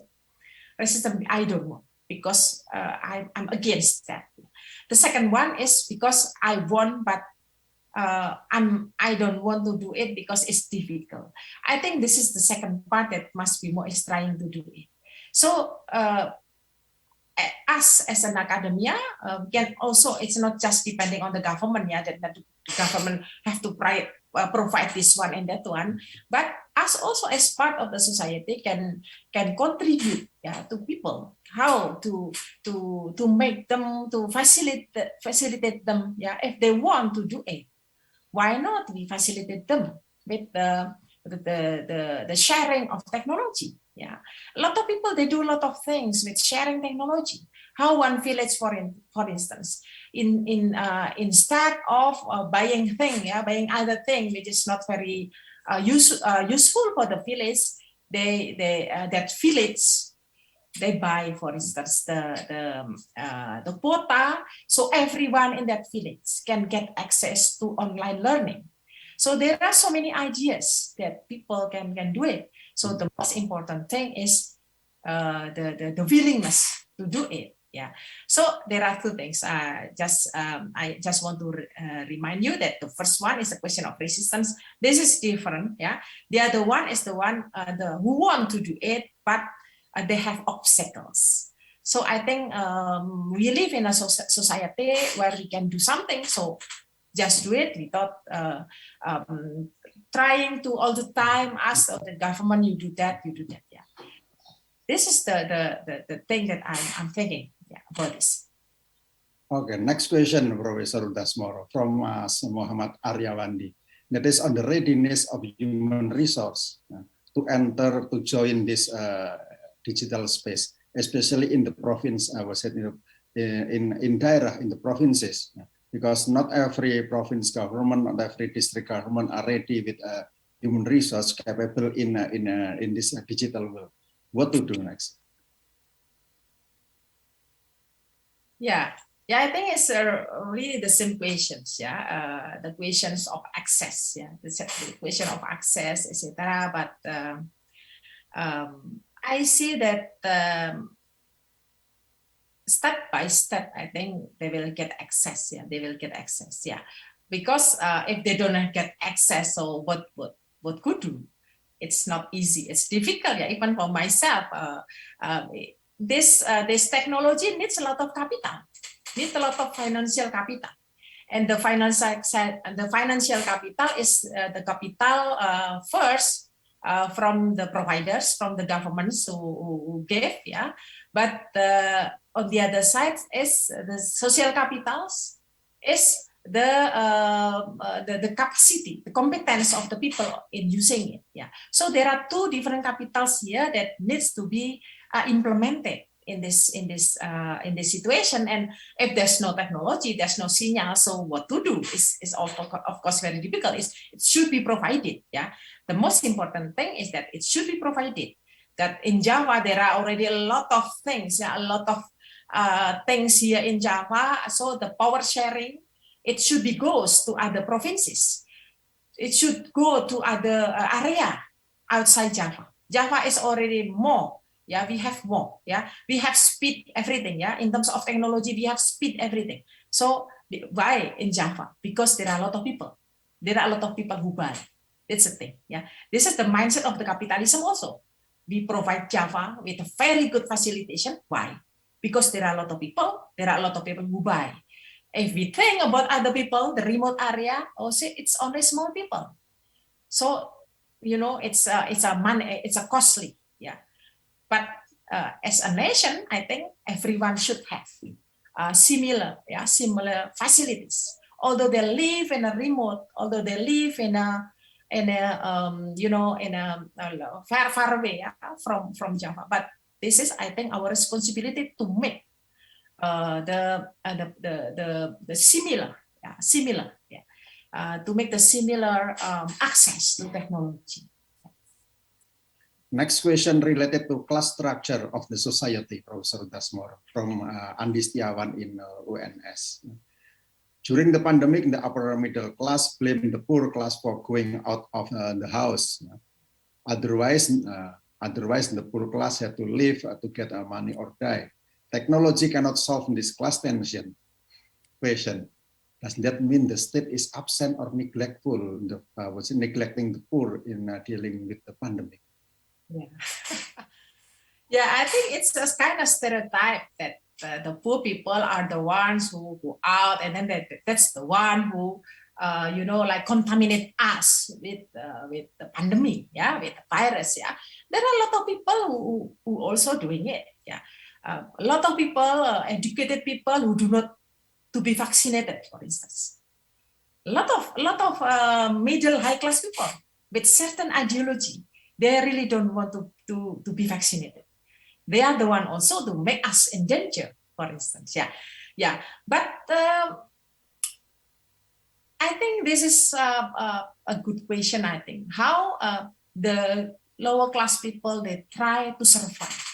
Resistance, I don't want, because I'm against that. The second one is because I want, but I don't want to do it because it's difficult. I think this is the second part that must be more is trying to do it. So us as an academia can also, it's not just depending on the government, yeah, that the government have to provide this one and that one, but us also as part of the society can contribute, yeah, to people, how to make them, to facilitate them, yeah, if they want to do it. Why not we facilitate them with the sharing of technology? Yeah, a lot of people, they do a lot of things with sharing technology. How one village, for instance, instead of buying other thing which is not very useful for the village, that village, they buy, for instance, the quota, so everyone in that village can get access to online learning. So there are so many ideas that people can do it. So the most important thing is the willingness to do it. Yeah. So there are two things. I just want to remind you that the first one is a question of resistance. This is different. Yeah. The other one is the one who want to do it, but they have obstacles. So I think we live in a society where we can do something. So just do it without trying to all the time ask the government, you do that. Yeah. This is the thing that I'm thinking, yeah, about this. Okay, next question, Professor Udasmoro, from Muhammad Aryawandi. That is on the readiness of human resource to enter, to join this digital space, especially in the province, I was saying, in daerah, in the provinces, because not every province government, not every district government are ready with human resource capable in this digital world. What to do next? Yeah, I think it's really the same questions. Yeah, the questions of access. Yeah, the question of access, etc. But I see that step by step, I think they will get access. Yeah, they will get access. Yeah, because if they don't get access, so what could do? It's not easy. It's difficult. Yeah, even for myself. This technology needs a lot of capital, needs a lot of financial capital, and the financial capital is the capital first from the providers, from the governments who give, yeah. But on the other side is the social capitals, is the capacity, the competence of the people in using it. Yeah. So there are two different capitals here that needs to be implemented in this situation. And if there's no technology, there's no signal. So what to do is also, of course, very difficult. It should be provided. Yeah. The most important thing is that it should be provided. That in Java there are already a lot of things. Yeah, a lot of things here in Java. So the power sharing, it should be goes to other provinces. It should go to other area outside Java. Java is already more. Yeah, we have more. Yeah, we have speed everything. Yeah, in terms of technology, we have speed everything. So why in Java? Because there are a lot of people. There are a lot of people who buy. That's the thing. Yeah, this is the mindset of the capitalism also. We provide Java with a very good facilitation. Why? Because there are a lot of people. There are a lot of people who buy. If we think about other people, the remote area, also it's only small people. So it's a costly. Yeah. But as a nation, I think everyone should have similar facilities. Although they live in a remote, although they live in a far away from Java. But this is, I think, our responsibility to make the similar, to make the similar access to technology. Next question related to class structure of the society, Professor Udasmoro, from Andi Setiawan in UNS. During the pandemic, the upper middle class blamed the poor class for going out of the house. Otherwise, the poor class had to live to get money or die. Technology cannot solve this class tension question. Does that mean the state is absent or neglectful, neglecting the poor in dealing with the pandemic? Yeah. Yeah, I think it's a kind of stereotype that the poor people are the ones who go out, and then that's the one who, like contaminate us with the pandemic, yeah, with the virus, yeah. There are a lot of people who also doing it, yeah. A lot of people, educated people who do not to be vaccinated, for instance. A lot of middle high class people with certain ideology, they really don't want to be vaccinated. They are the one also to make us in danger, for instance. Yeah. But I think this is a good question. I think how the lower class people, they try to survive.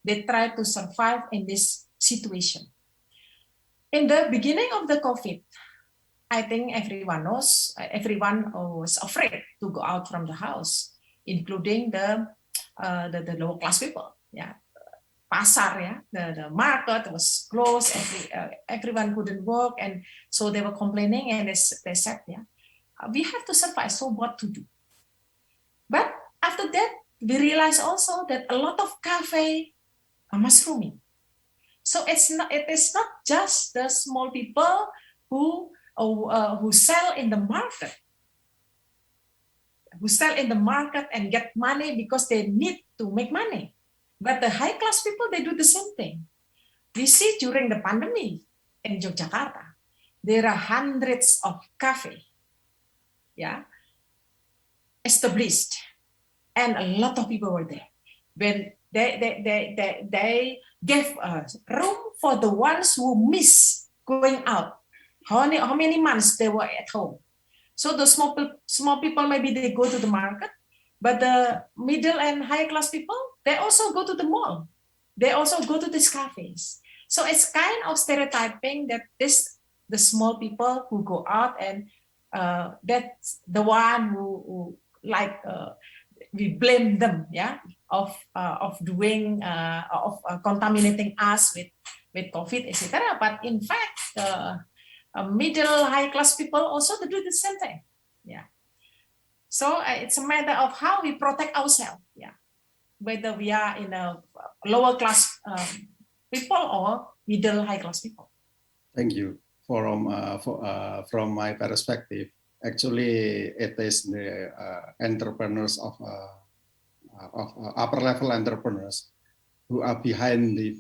They try to survive in this situation. In the beginning of the COVID, I think everyone knows, everyone was afraid to go out from the house, including the lower class people. Yeah, pasar, yeah, the market was closed. Everyone couldn't work, and so they were complaining, and they said, yeah, we have to survive. So what to do? But after that, we realized also that a lot of cafe are mushrooming. So it is not just the small people who sell in the market, and get money because they need to make money. But the high class people, they do the same thing. We see during the pandemic in Yogyakarta, there are hundreds of cafes, yeah, established, and a lot of people were there. When they gave room for the ones who miss going out. How many months they were at home? So the small people, maybe they go to the market, but the middle and high class people, they also go to the mall. They also go to these cafes. So it's kind of stereotyping that the small people who go out, and that's the one who like we blame them, yeah, of doing contaminating us with COVID, etc. But in fact, middle high class people also do the same thing, yeah. So it's a matter of how we protect ourselves, yeah, whether we are in a lower class people or middle high class people. Thank you. From my perspective, actually, it is the entrepreneurs of upper level entrepreneurs who are behind the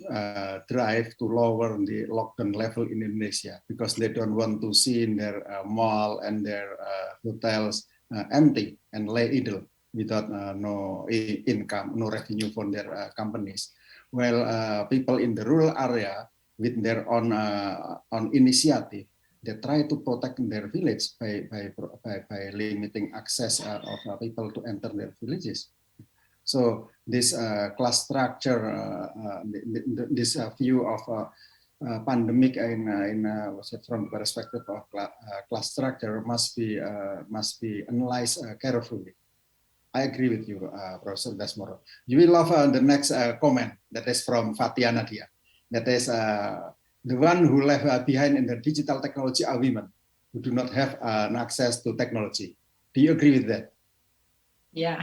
drive to lower the lockdown level in Indonesia, because they don't want to see their mall and their hotels empty and lay idle without no income, no revenue from their companies. While people in the rural area, with their own initiative, they try to protect their village by limiting access of people to enter their villages. So this class structure, this view of pandemic from the perspective of class structure must be analyzed carefully. I agree with you, Professor Udasmoro. You will love the next comment that is from Fatia Nadia. That is the one who left behind in the digital technology are women who do not have access to technology. Do you agree with that? Yeah.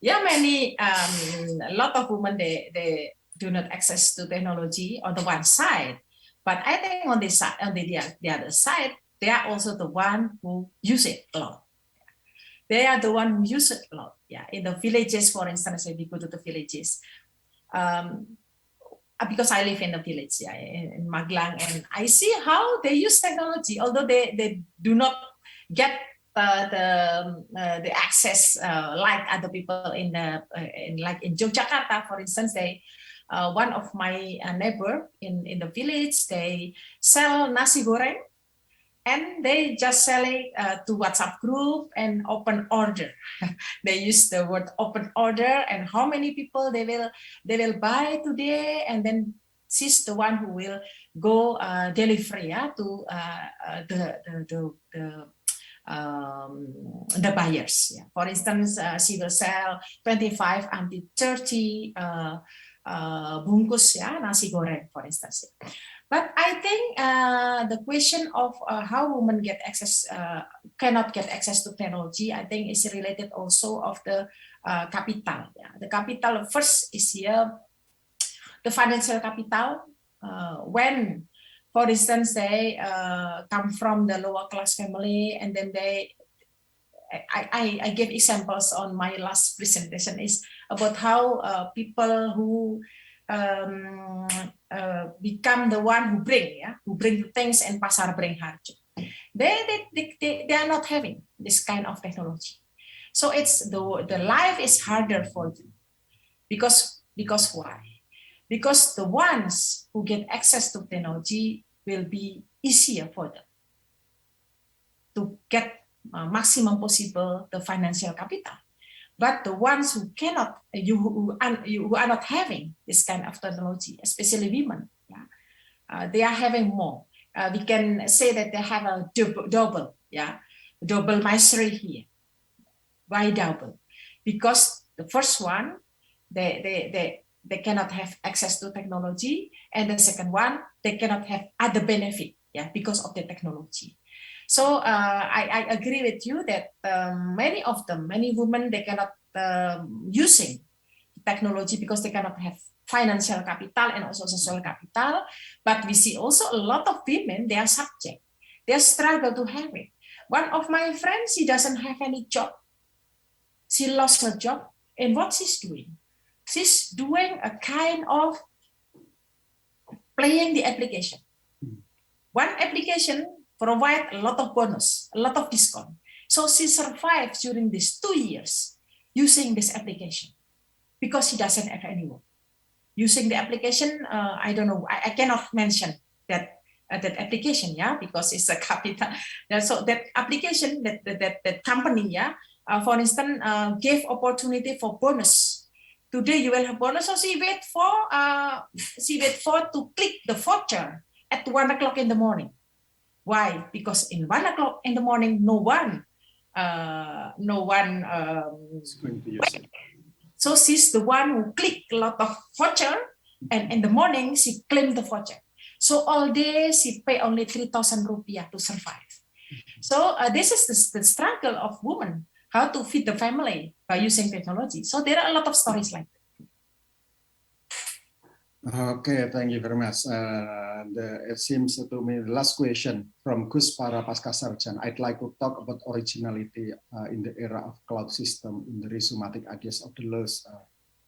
Yeah, a lot of women, they do not access to technology on the one side, but I think on the other side, they are also the one who use it a lot. They are the one who use it a lot. Yeah, in the villages, for instance, if we go to the villages, because I live in the village, yeah, in Magelang, and I see how they use technology, although they do not get the access like other people in Yogyakarta, for instance. One of my neighbor in the village, they sell nasi goreng, and they just sell it to WhatsApp group and open order. They use the word open order, and how many people they will buy today, and then she's the one who will go delivery, yeah, to the buyers. Yeah. For instance, she will sell 25 until 30 bungkus, yeah, nasi goreng, for instance. But I think the question of how women get access, cannot get access to technology, I think is related also of the capital. Yeah. The capital first is here, the financial capital. When, for instance, they come from the lower class family, and then I give examples on my last presentation is about how people who become the one who bring things, and pasar bring harjo. They are not having this kind of technology. So it's the life is harder for them because why? Because the ones who get access to technology will be easier for them to get maximum possible the financial capital. But the ones who cannot, who are not having this kind of technology, especially women, they are having more. We can say that they have a double mastery here. Why double? Because the first one, they cannot have access to technology, and the second one, they cannot have other benefit, because of the technology. So I agree with you that many women, they cannot using technology because they cannot have financial capital and also social capital. But we see also a lot of women, they are subject. They struggle to have it. One of my friends, she doesn't have any job. She lost her job. And what she's doing? She's doing a kind of playing the application. One application provide a lot of bonus, a lot of discount. So she survived during these 2 years using this application because she doesn't have any work. Using the application, I don't know, I cannot mention that application, because it's a capital. So that application, that company, for instance, gave opportunity for bonus. Today you will have bonus, so she wait for to click the voucher at 1 o'clock in the morning. Why? Because in 1 o'clock in the morning, no one It's going to use it. So she's the one who clicked a lot of voucher, and in the morning she claimed the voucher. So all day she pay only 3,000 rupiah to survive. So this is the struggle of women, how to feed the family by using technology. So there are a lot of stories like that. Okay, thank you very much. It seems to me the last question from Gus Para Paskasarjana. I'd like to talk about originality in the era of cloud system in the rhizomatic ideas of the laws.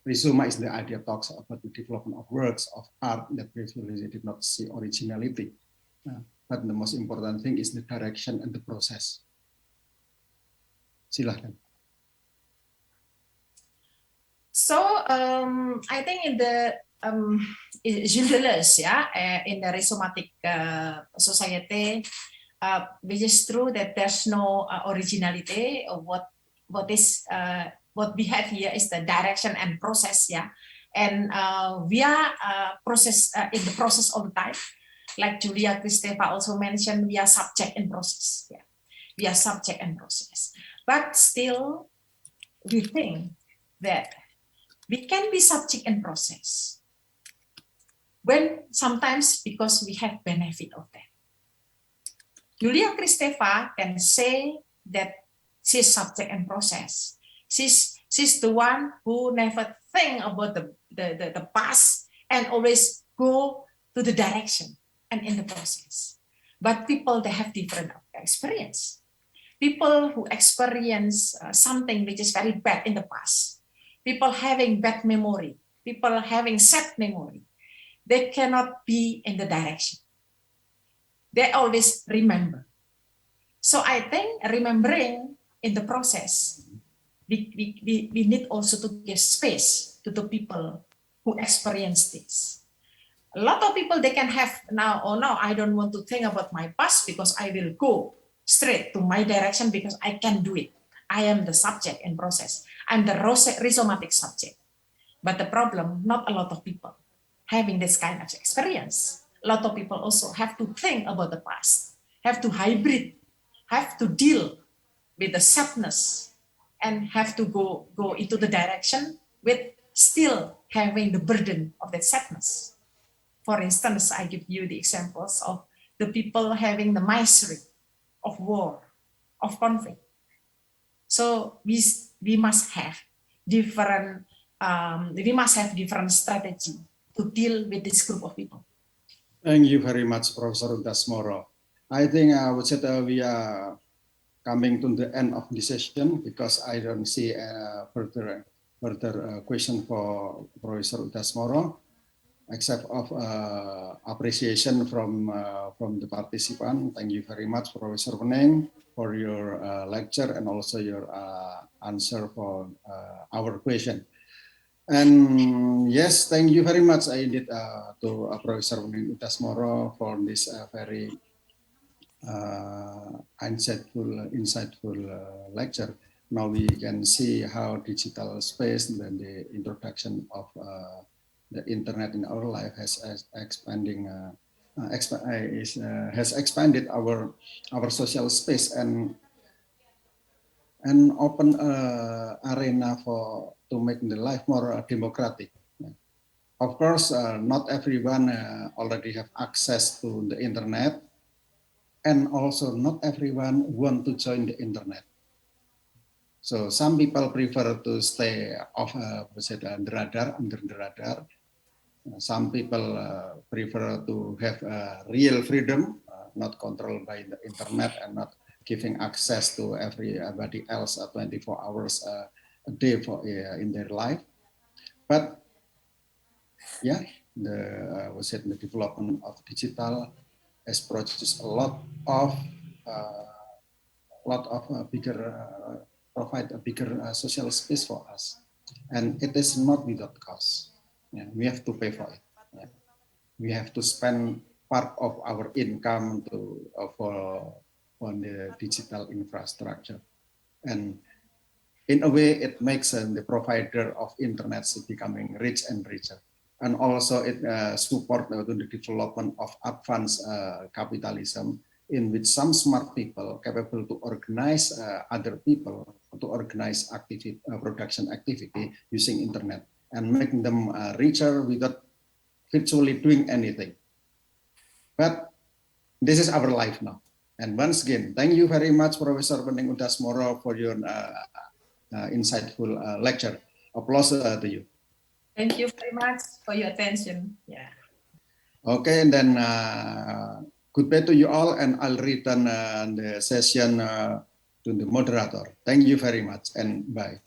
Rhizoma is the idea talks about the development of works of art that previously did not see originality. But the most important thing is the direction and the process. Silahkan. So I think in the genderless, in the rhizomatic society, which is true that there's no originality. What we have here is the direction and process, and we are process in the process all the time. Like Julia Kristeva also mentioned, we are subject and process. We are subject and process, but still, we think that we can be subject and process when sometimes because we have benefit of that. Julia Kristeva can say that she's subject and process. She's the one who never think about the past and always go to the direction and in the process. But people, they have different experience. People who experience something which is very bad in the past, people having bad memory, people having sad memory, they cannot be in the direction. They always remember. So I think remembering in the process, we need also to give space to the people who experience this. A lot of people, they can have now, oh no, I don't want to think about my past because I will go straight to my direction because I can do it. I am the subject in process. I'm the rhizomatic subject. But the problem, not a lot of people having this kind of experience. A lot of people also have to think about the past, have to hybrid, have to deal with the sadness, and have to go into the direction with still having the burden of that sadness. For instance, I give you the examples of the people having the misery of war, of conflict. So we must have different strategy to deal with this group of people. Thank you very much, Professor Udasmoro. I think I would say that we are coming to the end of this session because I don't see further question for Professor Udasmoro, except of appreciation from the participant. Thank you very much, Professor Wening, for your lecture and also your answer for our question. And yes, thank you very much indeed to Professor Wening Udasmoro for this very insightful lecture. Now we can see how digital space and the introduction of the internet in our life has expanded our social space and open arena to make the life more democratic. Of course, not everyone already have access to the internet, and also not everyone want to join the internet. So some people prefer to stay under the radar. Some people prefer to have real freedom, not controlled by the internet and not giving access to everybody else 24 hours a day in their life. But yeah, the development of digital has produced provide a bigger social space for us, and it is not without cost. Yeah, we have to pay for it. Yeah. We have to spend part of our income for the digital infrastructure, and in a way, it makes the provider of internet becoming rich and richer, and also it support the development of advanced capitalism, in which some smart people capable to organize other people to organize production activity using internet and making them richer without virtually doing anything. But this is our life now. And once again, thank you very much, Professor Wening Udasmoro, for your insightful lecture. Applause to you. Thank you very much for your attention. Yeah. Okay, and then goodbye to you all, and I'll return the session to the moderator. Thank you very much, and bye.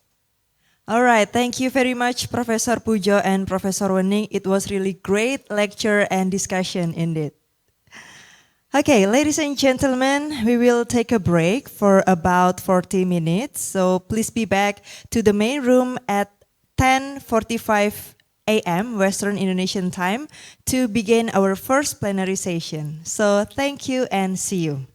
All right, thank you very much, Professor Pujo and Professor Wening. It was really great lecture and discussion indeed. Okay, ladies and gentlemen, we will take a break for about 40 minutes. So please be back to the main room at 10:45 a.m. Western Indonesian time to begin our first plenary session. So thank you and see you.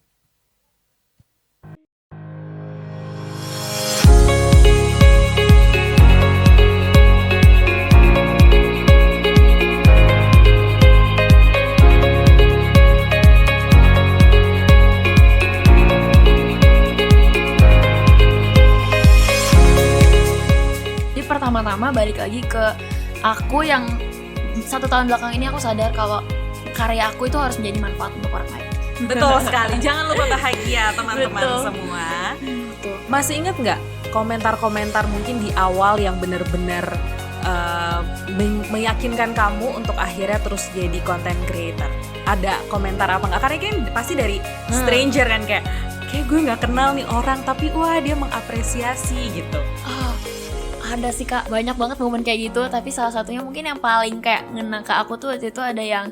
Pertama-tama balik lagi ke aku yang 1 tahun belakang ini aku sadar kalau karya aku itu harus menjadi manfaat untuk orang lain. Betul sekali, jangan lupa bahagia teman-teman Betul. semua. Betul. Masih ingat nggak komentar-komentar mungkin di awal yang benar-benar meyakinkan kamu untuk akhirnya terus jadi content creator? Ada komentar apa nggak? Karena kan pasti dari stranger kan, kayak gue nggak kenal nih orang tapi wah dia mengapresiasi gitu. Ada sih Kak, banyak banget momen kayak gitu. Tapi salah satunya mungkin yang paling kayak ngena ke aku tuh waktu itu ada yang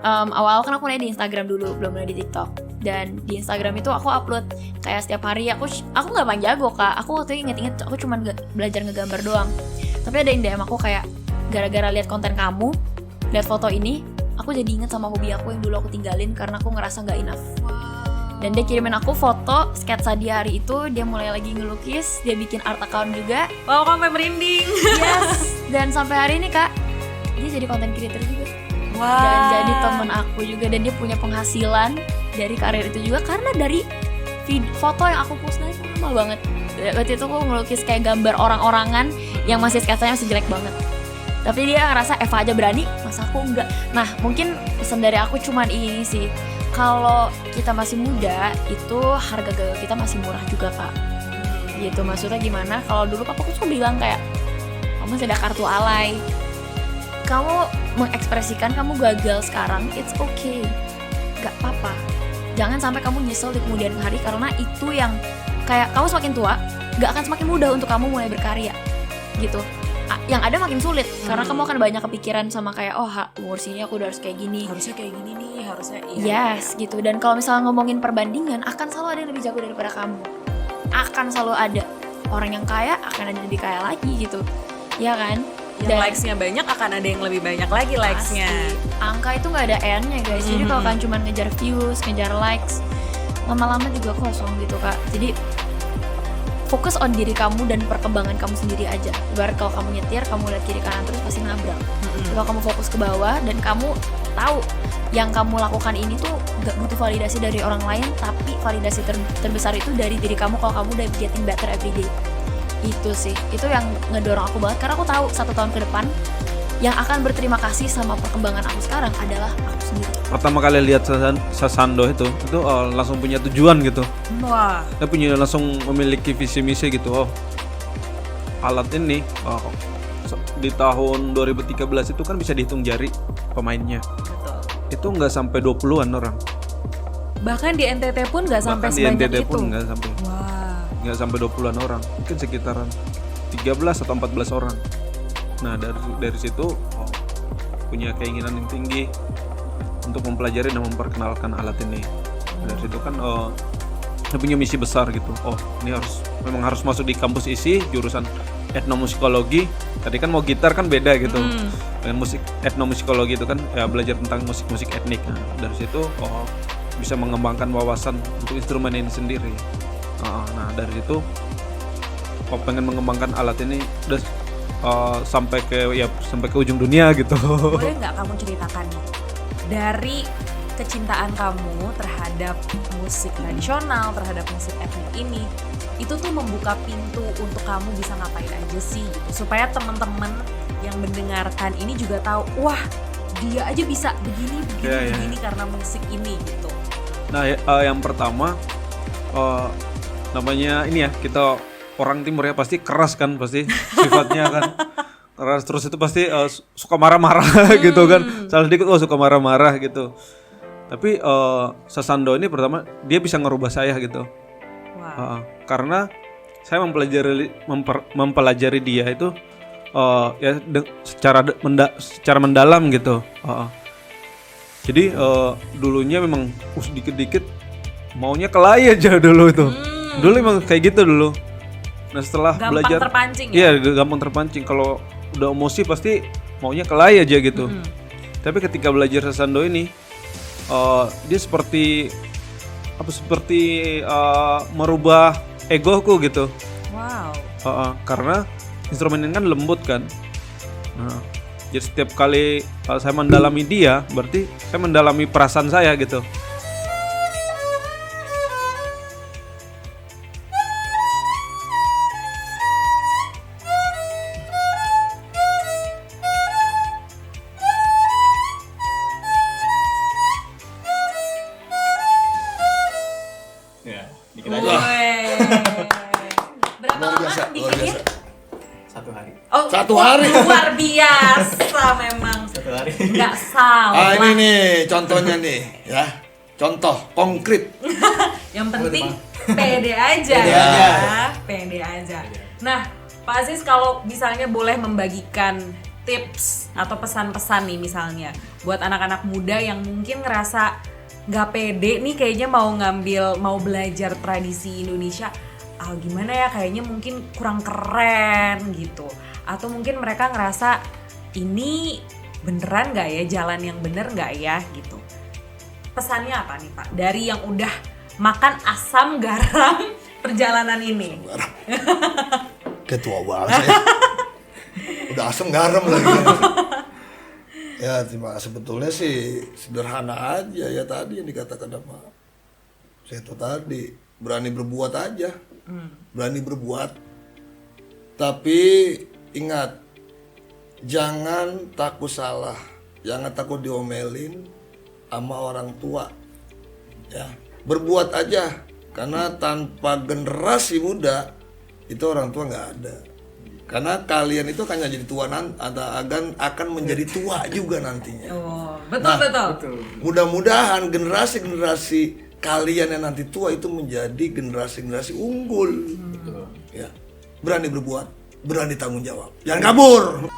awal-awal kan aku mulai di Instagram dulu, belum mulai di TikTok. Dan di Instagram itu aku upload kayak setiap hari. Aku nggak paling jago Kak. Aku waktu itu inget aku cuma belajar ngegambar doang. Tapi ada yang DM aku kayak, gara-gara lihat konten kamu, lihat foto ini, aku jadi inget sama hobi aku yang dulu aku tinggalin karena aku ngerasa nggak enough. Dan dia kirimin aku foto sketsa dia hari itu, dia mulai lagi ngelukis, dia bikin art account juga. Wow, sampai merinding. Yes. Dan sampai hari ini Kak, dia jadi content creator juga. Wow. Dan jadi temen aku juga, dan dia punya penghasilan dari karir itu juga karena dari foto yang aku post dari lama banget. Waktu itu aku ngelukis kayak gambar orang-orangan yang masih sketsanya masih jelek banget. Tapi dia ngerasa Eva aja berani, masa aku enggak. Nah mungkin pesan dari aku cuman ini sih, kalau kita masih muda itu harga gagal kita masih murah juga kak. Gitu, maksudnya gimana, kalau dulu papaku tuh bilang kayak kamu masih ada kartu alay, kamu mengekspresikan kamu gagal sekarang, it's okay, gak apa-apa. Jangan sampai kamu nyesel di kemudian hari, karena itu yang kayak kamu semakin tua gak akan semakin mudah untuk kamu mulai berkarya gitu. Yang ada makin sulit karena kamu akan banyak kepikiran sama kayak umur sini aku udah harus kayak gini, harusnya kayak gini nih, harusnya yes gitu. Dan kalau misalnya ngomongin perbandingan, akan selalu ada yang lebih jago daripada kamu, akan selalu ada orang yang kaya, akan ada yang lebih kaya lagi gitu, ya kan? Yang likes-nya banyak akan ada yang lebih banyak lagi likes-nya. Angka itu nggak ada end-nya guys. Jadi kalau kalian cuma ngejar views, ngejar likes, lama-lama juga kosong gitu kak. Jadi fokus on diri kamu dan perkembangan kamu sendiri aja. Ibarat kalau kamu nyetir, kamu lihat kiri kanan terus pasti nabrak. Kalau kamu fokus ke bawah dan kamu tahu yang kamu lakukan ini tuh gak butuh validasi dari orang lain, tapi validasi terbesar itu dari diri kamu kalau kamu udah getting better every day. Itu sih, itu yang ngedorong aku banget, karena aku tahu 1 tahun ke depan yang akan berterima kasih sama perkembangan aku sekarang adalah aku sendiri. Pertama kali lihat Sasando itu langsung punya tujuan gitu. Wah. Dia punya langsung memiliki visi misi gitu. Alat ini di tahun 2013 itu kan bisa dihitung jari pemainnya. Betul. Itu nggak sampai 20-an orang. Bahkan di NTT pun nggak sampai sebanyak itu. Bahkan di NTT pun nggak sampai. Wah. Nggak sampai 20-an orang. Mungkin sekitaran 13 atau 14 orang. Nah dari situ punya keinginan yang tinggi untuk mempelajari dan memperkenalkan alat ini. Dari situ kan dia punya misi besar gitu. Ini memang harus masuk di kampus isi jurusan etnomusikologi. Tadi kan mau gitar kan beda gitu. Dengan musik etnomusikologi itu kan ya belajar tentang musik-musik etnik. Nah, dari situ bisa mengembangkan wawasan untuk instrumen ini sendiri. Nah dari situ pengen mengembangkan alat ini udah sampai ke ujung dunia gitu. Boleh nggak kamu ceritakan dari kecintaan kamu terhadap musik tradisional, terhadap musik etnik ini, itu tuh membuka pintu untuk kamu bisa ngapain aja sih gitu, supaya teman-teman yang mendengarkan ini juga tahu, wah dia aja bisa begini karena musik ini gitu. Nah yang pertama namanya ini ya, kita orang timur ya pasti keras kan, pasti sifatnya kan keras, terus itu pasti suka marah-marah gitu kan, salah dikit suka marah-marah gitu. Tapi Sasando ini pertama dia bisa ngerubah saya gitu. Wow. Karena saya mempelajari dia itu secara mendalam gitu. Jadi dulunya memang dikit-dikit maunya kelahi aja dulu itu. Dulu emang kayak gitu dulu. Nah setelah belajar terpancing ya? Iya gampang terpancing. Kalau udah emosi pasti maunya kelahi aja gitu. Tapi ketika belajar Sasando ini dia seperti merubah egoku gitu. Wow. Karena instrumen ini kan lembut kan. Nah, jadi setiap kali saya mendalami dia, berarti saya mendalami perasaan saya gitu. Berapa lama bikinnya? 1 hari. Oh, 1 hari. Luar biasa memang. 1 hari. Nggak salah. Ini nih contohnya nih ya. Contoh konkret. Yang penting pede aja Pede ya. aja. Pede aja. Nah, Pak Aziz kalau misalnya boleh membagikan tips atau pesan-pesan nih misalnya buat anak-anak muda yang mungkin ngerasa nggak pede nih kayaknya mau belajar tradisi Indonesia, gimana ya kayaknya mungkin kurang keren gitu, atau mungkin mereka ngerasa ini beneran nggak ya, jalan yang bener nggak ya gitu. Pesannya apa nih Pak dari yang udah makan asam garam perjalanan ini? Ketua banget saya. Udah asam garam lagi. Ya sebetulnya sih sederhana aja ya tadi yang dikatakan sama saya itu tadi, berani berbuat aja. Berani berbuat. Tapi ingat, jangan takut salah, jangan takut diomelin sama orang tua. Ya, berbuat aja, karena tanpa generasi muda itu orang tua nggak ada. Karena kalian itu akan jadi tua akan menjadi tua juga nantinya. Oh, betul. Mudah-mudahan generasi kalian yang nanti tua itu menjadi generasi unggul. Ya, berani berbuat, berani tanggung jawab, jangan kabur.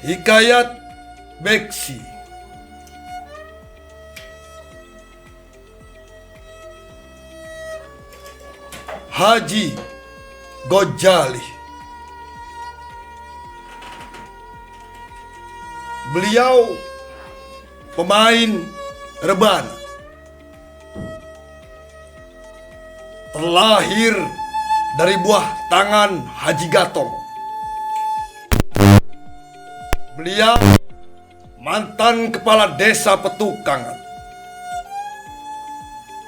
Hikayat Beksi. Haji Gojali. Beliau pemain rebana. Terlahir dari buah tangan Haji Gatong. Beliau mantan kepala desa Petukangan.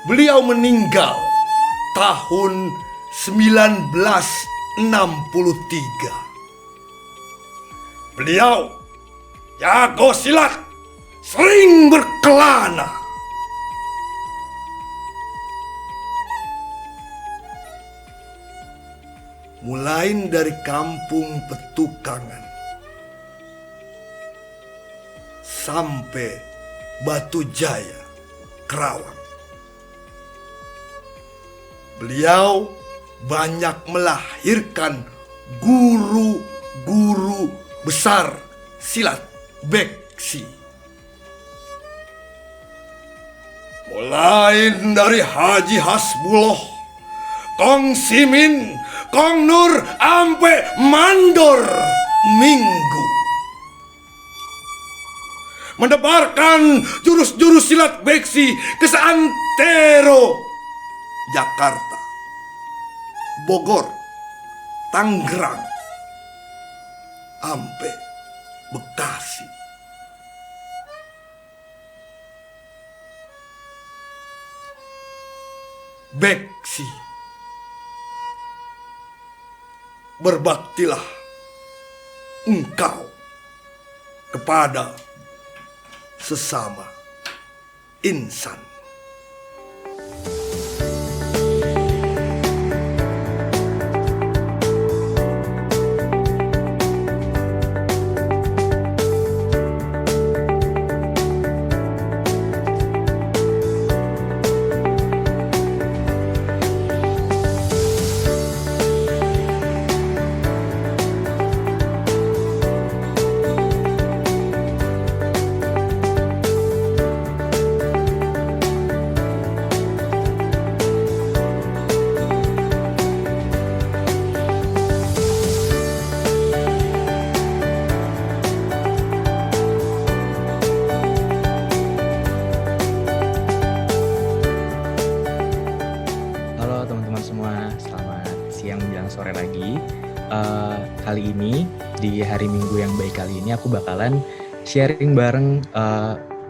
Beliau meninggal tahun 1963. Beliau jago silat, sering berkelana. Mulai dari kampung Petukangan sampai Batu Jaya, Kerawang. Beliau banyak melahirkan guru-guru besar silat Beksi. Mulai dari Haji Hasbullah, Kong Simin, Kong Nur, ampe Mandor Minggu. Mendebarkan jurus-jurus silat Beksi ke seantero Jakarta, Bogor, Tangerang, ampe Bekasi. Beksi, berbaktilah engkau kepada sesama insan. sore lagi. Kali ini, di hari Minggu yang baik kali ini, aku bakalan sharing bareng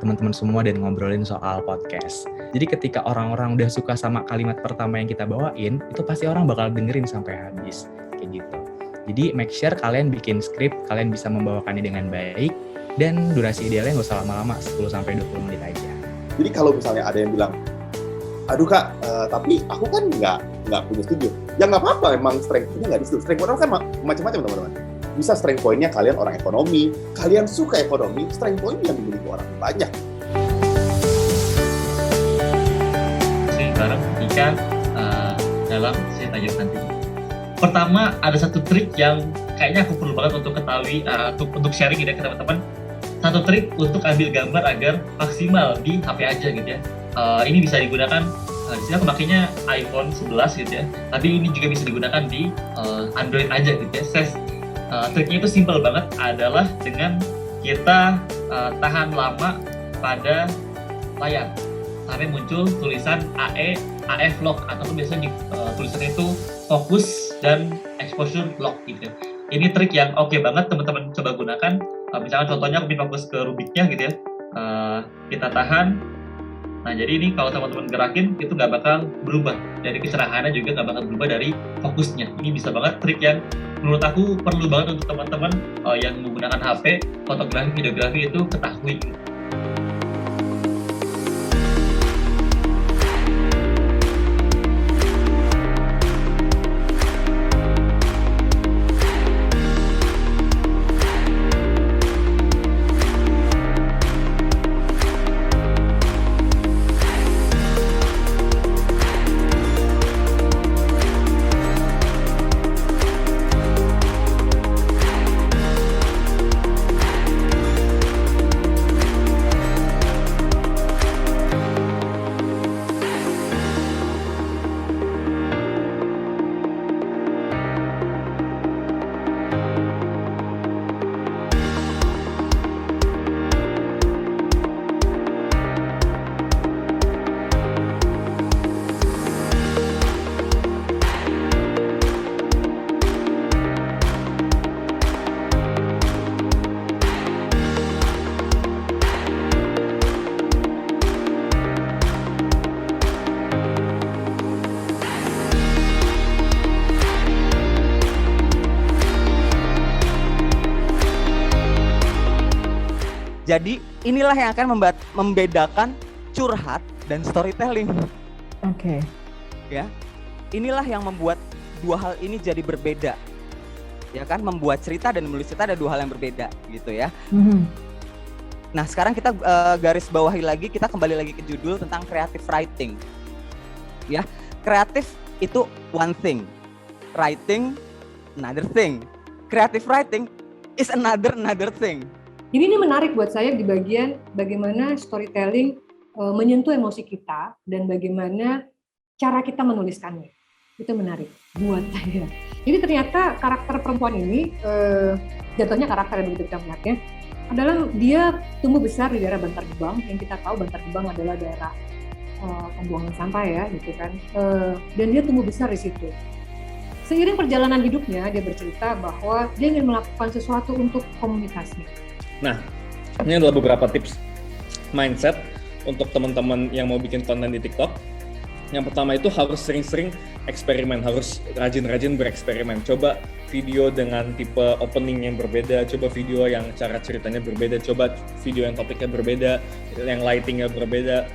teman-teman semua dan ngobrolin soal podcast. Jadi ketika orang-orang udah suka sama kalimat pertama yang kita bawain, itu pasti orang bakal dengerin sampai habis, kayak gitu. Jadi make sure kalian bikin skrip, kalian bisa membawakannya dengan baik, dan durasi idealnya nggak usah lama-lama, 10-20 menit aja. Jadi kalau misalnya ada yang bilang, aduh kak, tapi aku kan nggak punya studio. Ya nggak apa-apa, emang strength point-nya nggak di studio. Strength point kan macam-macam teman-teman. Bisa strength point-nya kalian orang ekonomi, kalian suka ekonomi, strength point-nya yang dimiliki orang banyak. Bareng Ika dalam Saya Tajam Nanti. Pertama, ada satu trik yang kayaknya aku perlu banget untuk ketahui, untuk sharing gitu ya ke teman-teman. Satu trik untuk ambil gambar agar maksimal di HP aja gitu ya. Ini bisa digunakan, di sini aku pakainya iPhone 11 gitu ya. Tapi ini juga bisa digunakan di Android aja gitu ya. Triknya itu simple banget, adalah dengan kita tahan lama pada layar sampai muncul tulisan AF lock, ataupun biasanya tulisannya itu fokus dan exposure lock gitu ya. Ini trik yang oke banget teman-teman coba gunakan. Misalkan contohnya aku fokus ke Rubiknya gitu ya, kita tahan, Nah, jadi ini kalau teman-teman gerakin itu nggak bakal berubah dari kecerahannya, juga nggak bakal berubah dari fokusnya. Ini bisa banget trik yang menurut aku perlu banget untuk teman-teman yang menggunakan HP, fotografi, videografi itu ketahui. Jadi inilah yang akan membedakan curhat dan storytelling. Oke. Ya, inilah yang membuat dua hal ini jadi berbeda. Ya kan, membuat cerita dan menulis cerita ada dua hal yang berbeda gitu ya. Nah sekarang kita garis bawahi lagi, kita kembali lagi ke judul tentang creative writing. Ya, kreatif itu one thing, writing another thing, creative writing is another thing. Jadi ini menarik buat saya di bagian bagaimana storytelling menyentuh emosi kita dan bagaimana cara kita menuliskannya. Itu menarik buat saya. Jadi ternyata karakter perempuan ini, jatuhnya karakter yang begitu kita melihatnya, adalah dia tumbuh besar di daerah Bantar Gebang, yang kita tahu Bantar Gebang adalah daerah pembuangan sampah ya, gitu kan. Dan dia tumbuh besar di situ. Seiring perjalanan hidupnya, dia bercerita bahwa dia ingin melakukan sesuatu untuk komunitasnya. Nah, ini adalah beberapa tips mindset untuk teman-teman yang mau bikin konten di TikTok. Yang pertama itu harus sering-sering eksperimen, harus rajin-rajin bereksperimen. Coba video dengan tipe opening yang berbeda, coba video yang cara ceritanya berbeda, coba video yang topiknya berbeda, yang lightingnya berbeda,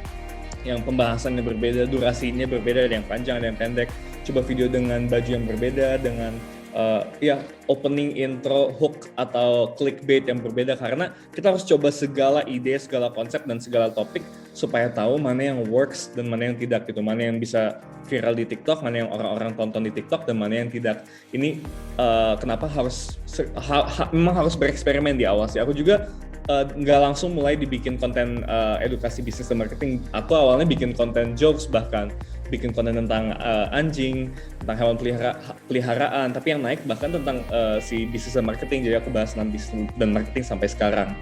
yang pembahasannya berbeda, durasinya berbeda, ada yang panjang, ada yang pendek. Coba video dengan baju yang berbeda, dengan opening, intro, hook, atau clickbait yang berbeda, karena kita harus coba segala ide, segala konsep, dan segala topik supaya tahu mana yang works dan mana yang tidak gitu, mana yang bisa viral di TikTok, mana yang orang-orang tonton di TikTok, dan mana yang tidak. Ini kenapa memang harus bereksperimen di awal sih. Aku juga nggak langsung mulai dibikin konten edukasi bisnis dan marketing. Aku awalnya bikin konten jokes, bahkan bikin konten tentang anjing, tentang hewan peliharaan, tapi yang naik bahkan tentang si bisnis dan marketing. Jadi aku bahas tentang bisnis dan marketing sampai sekarang.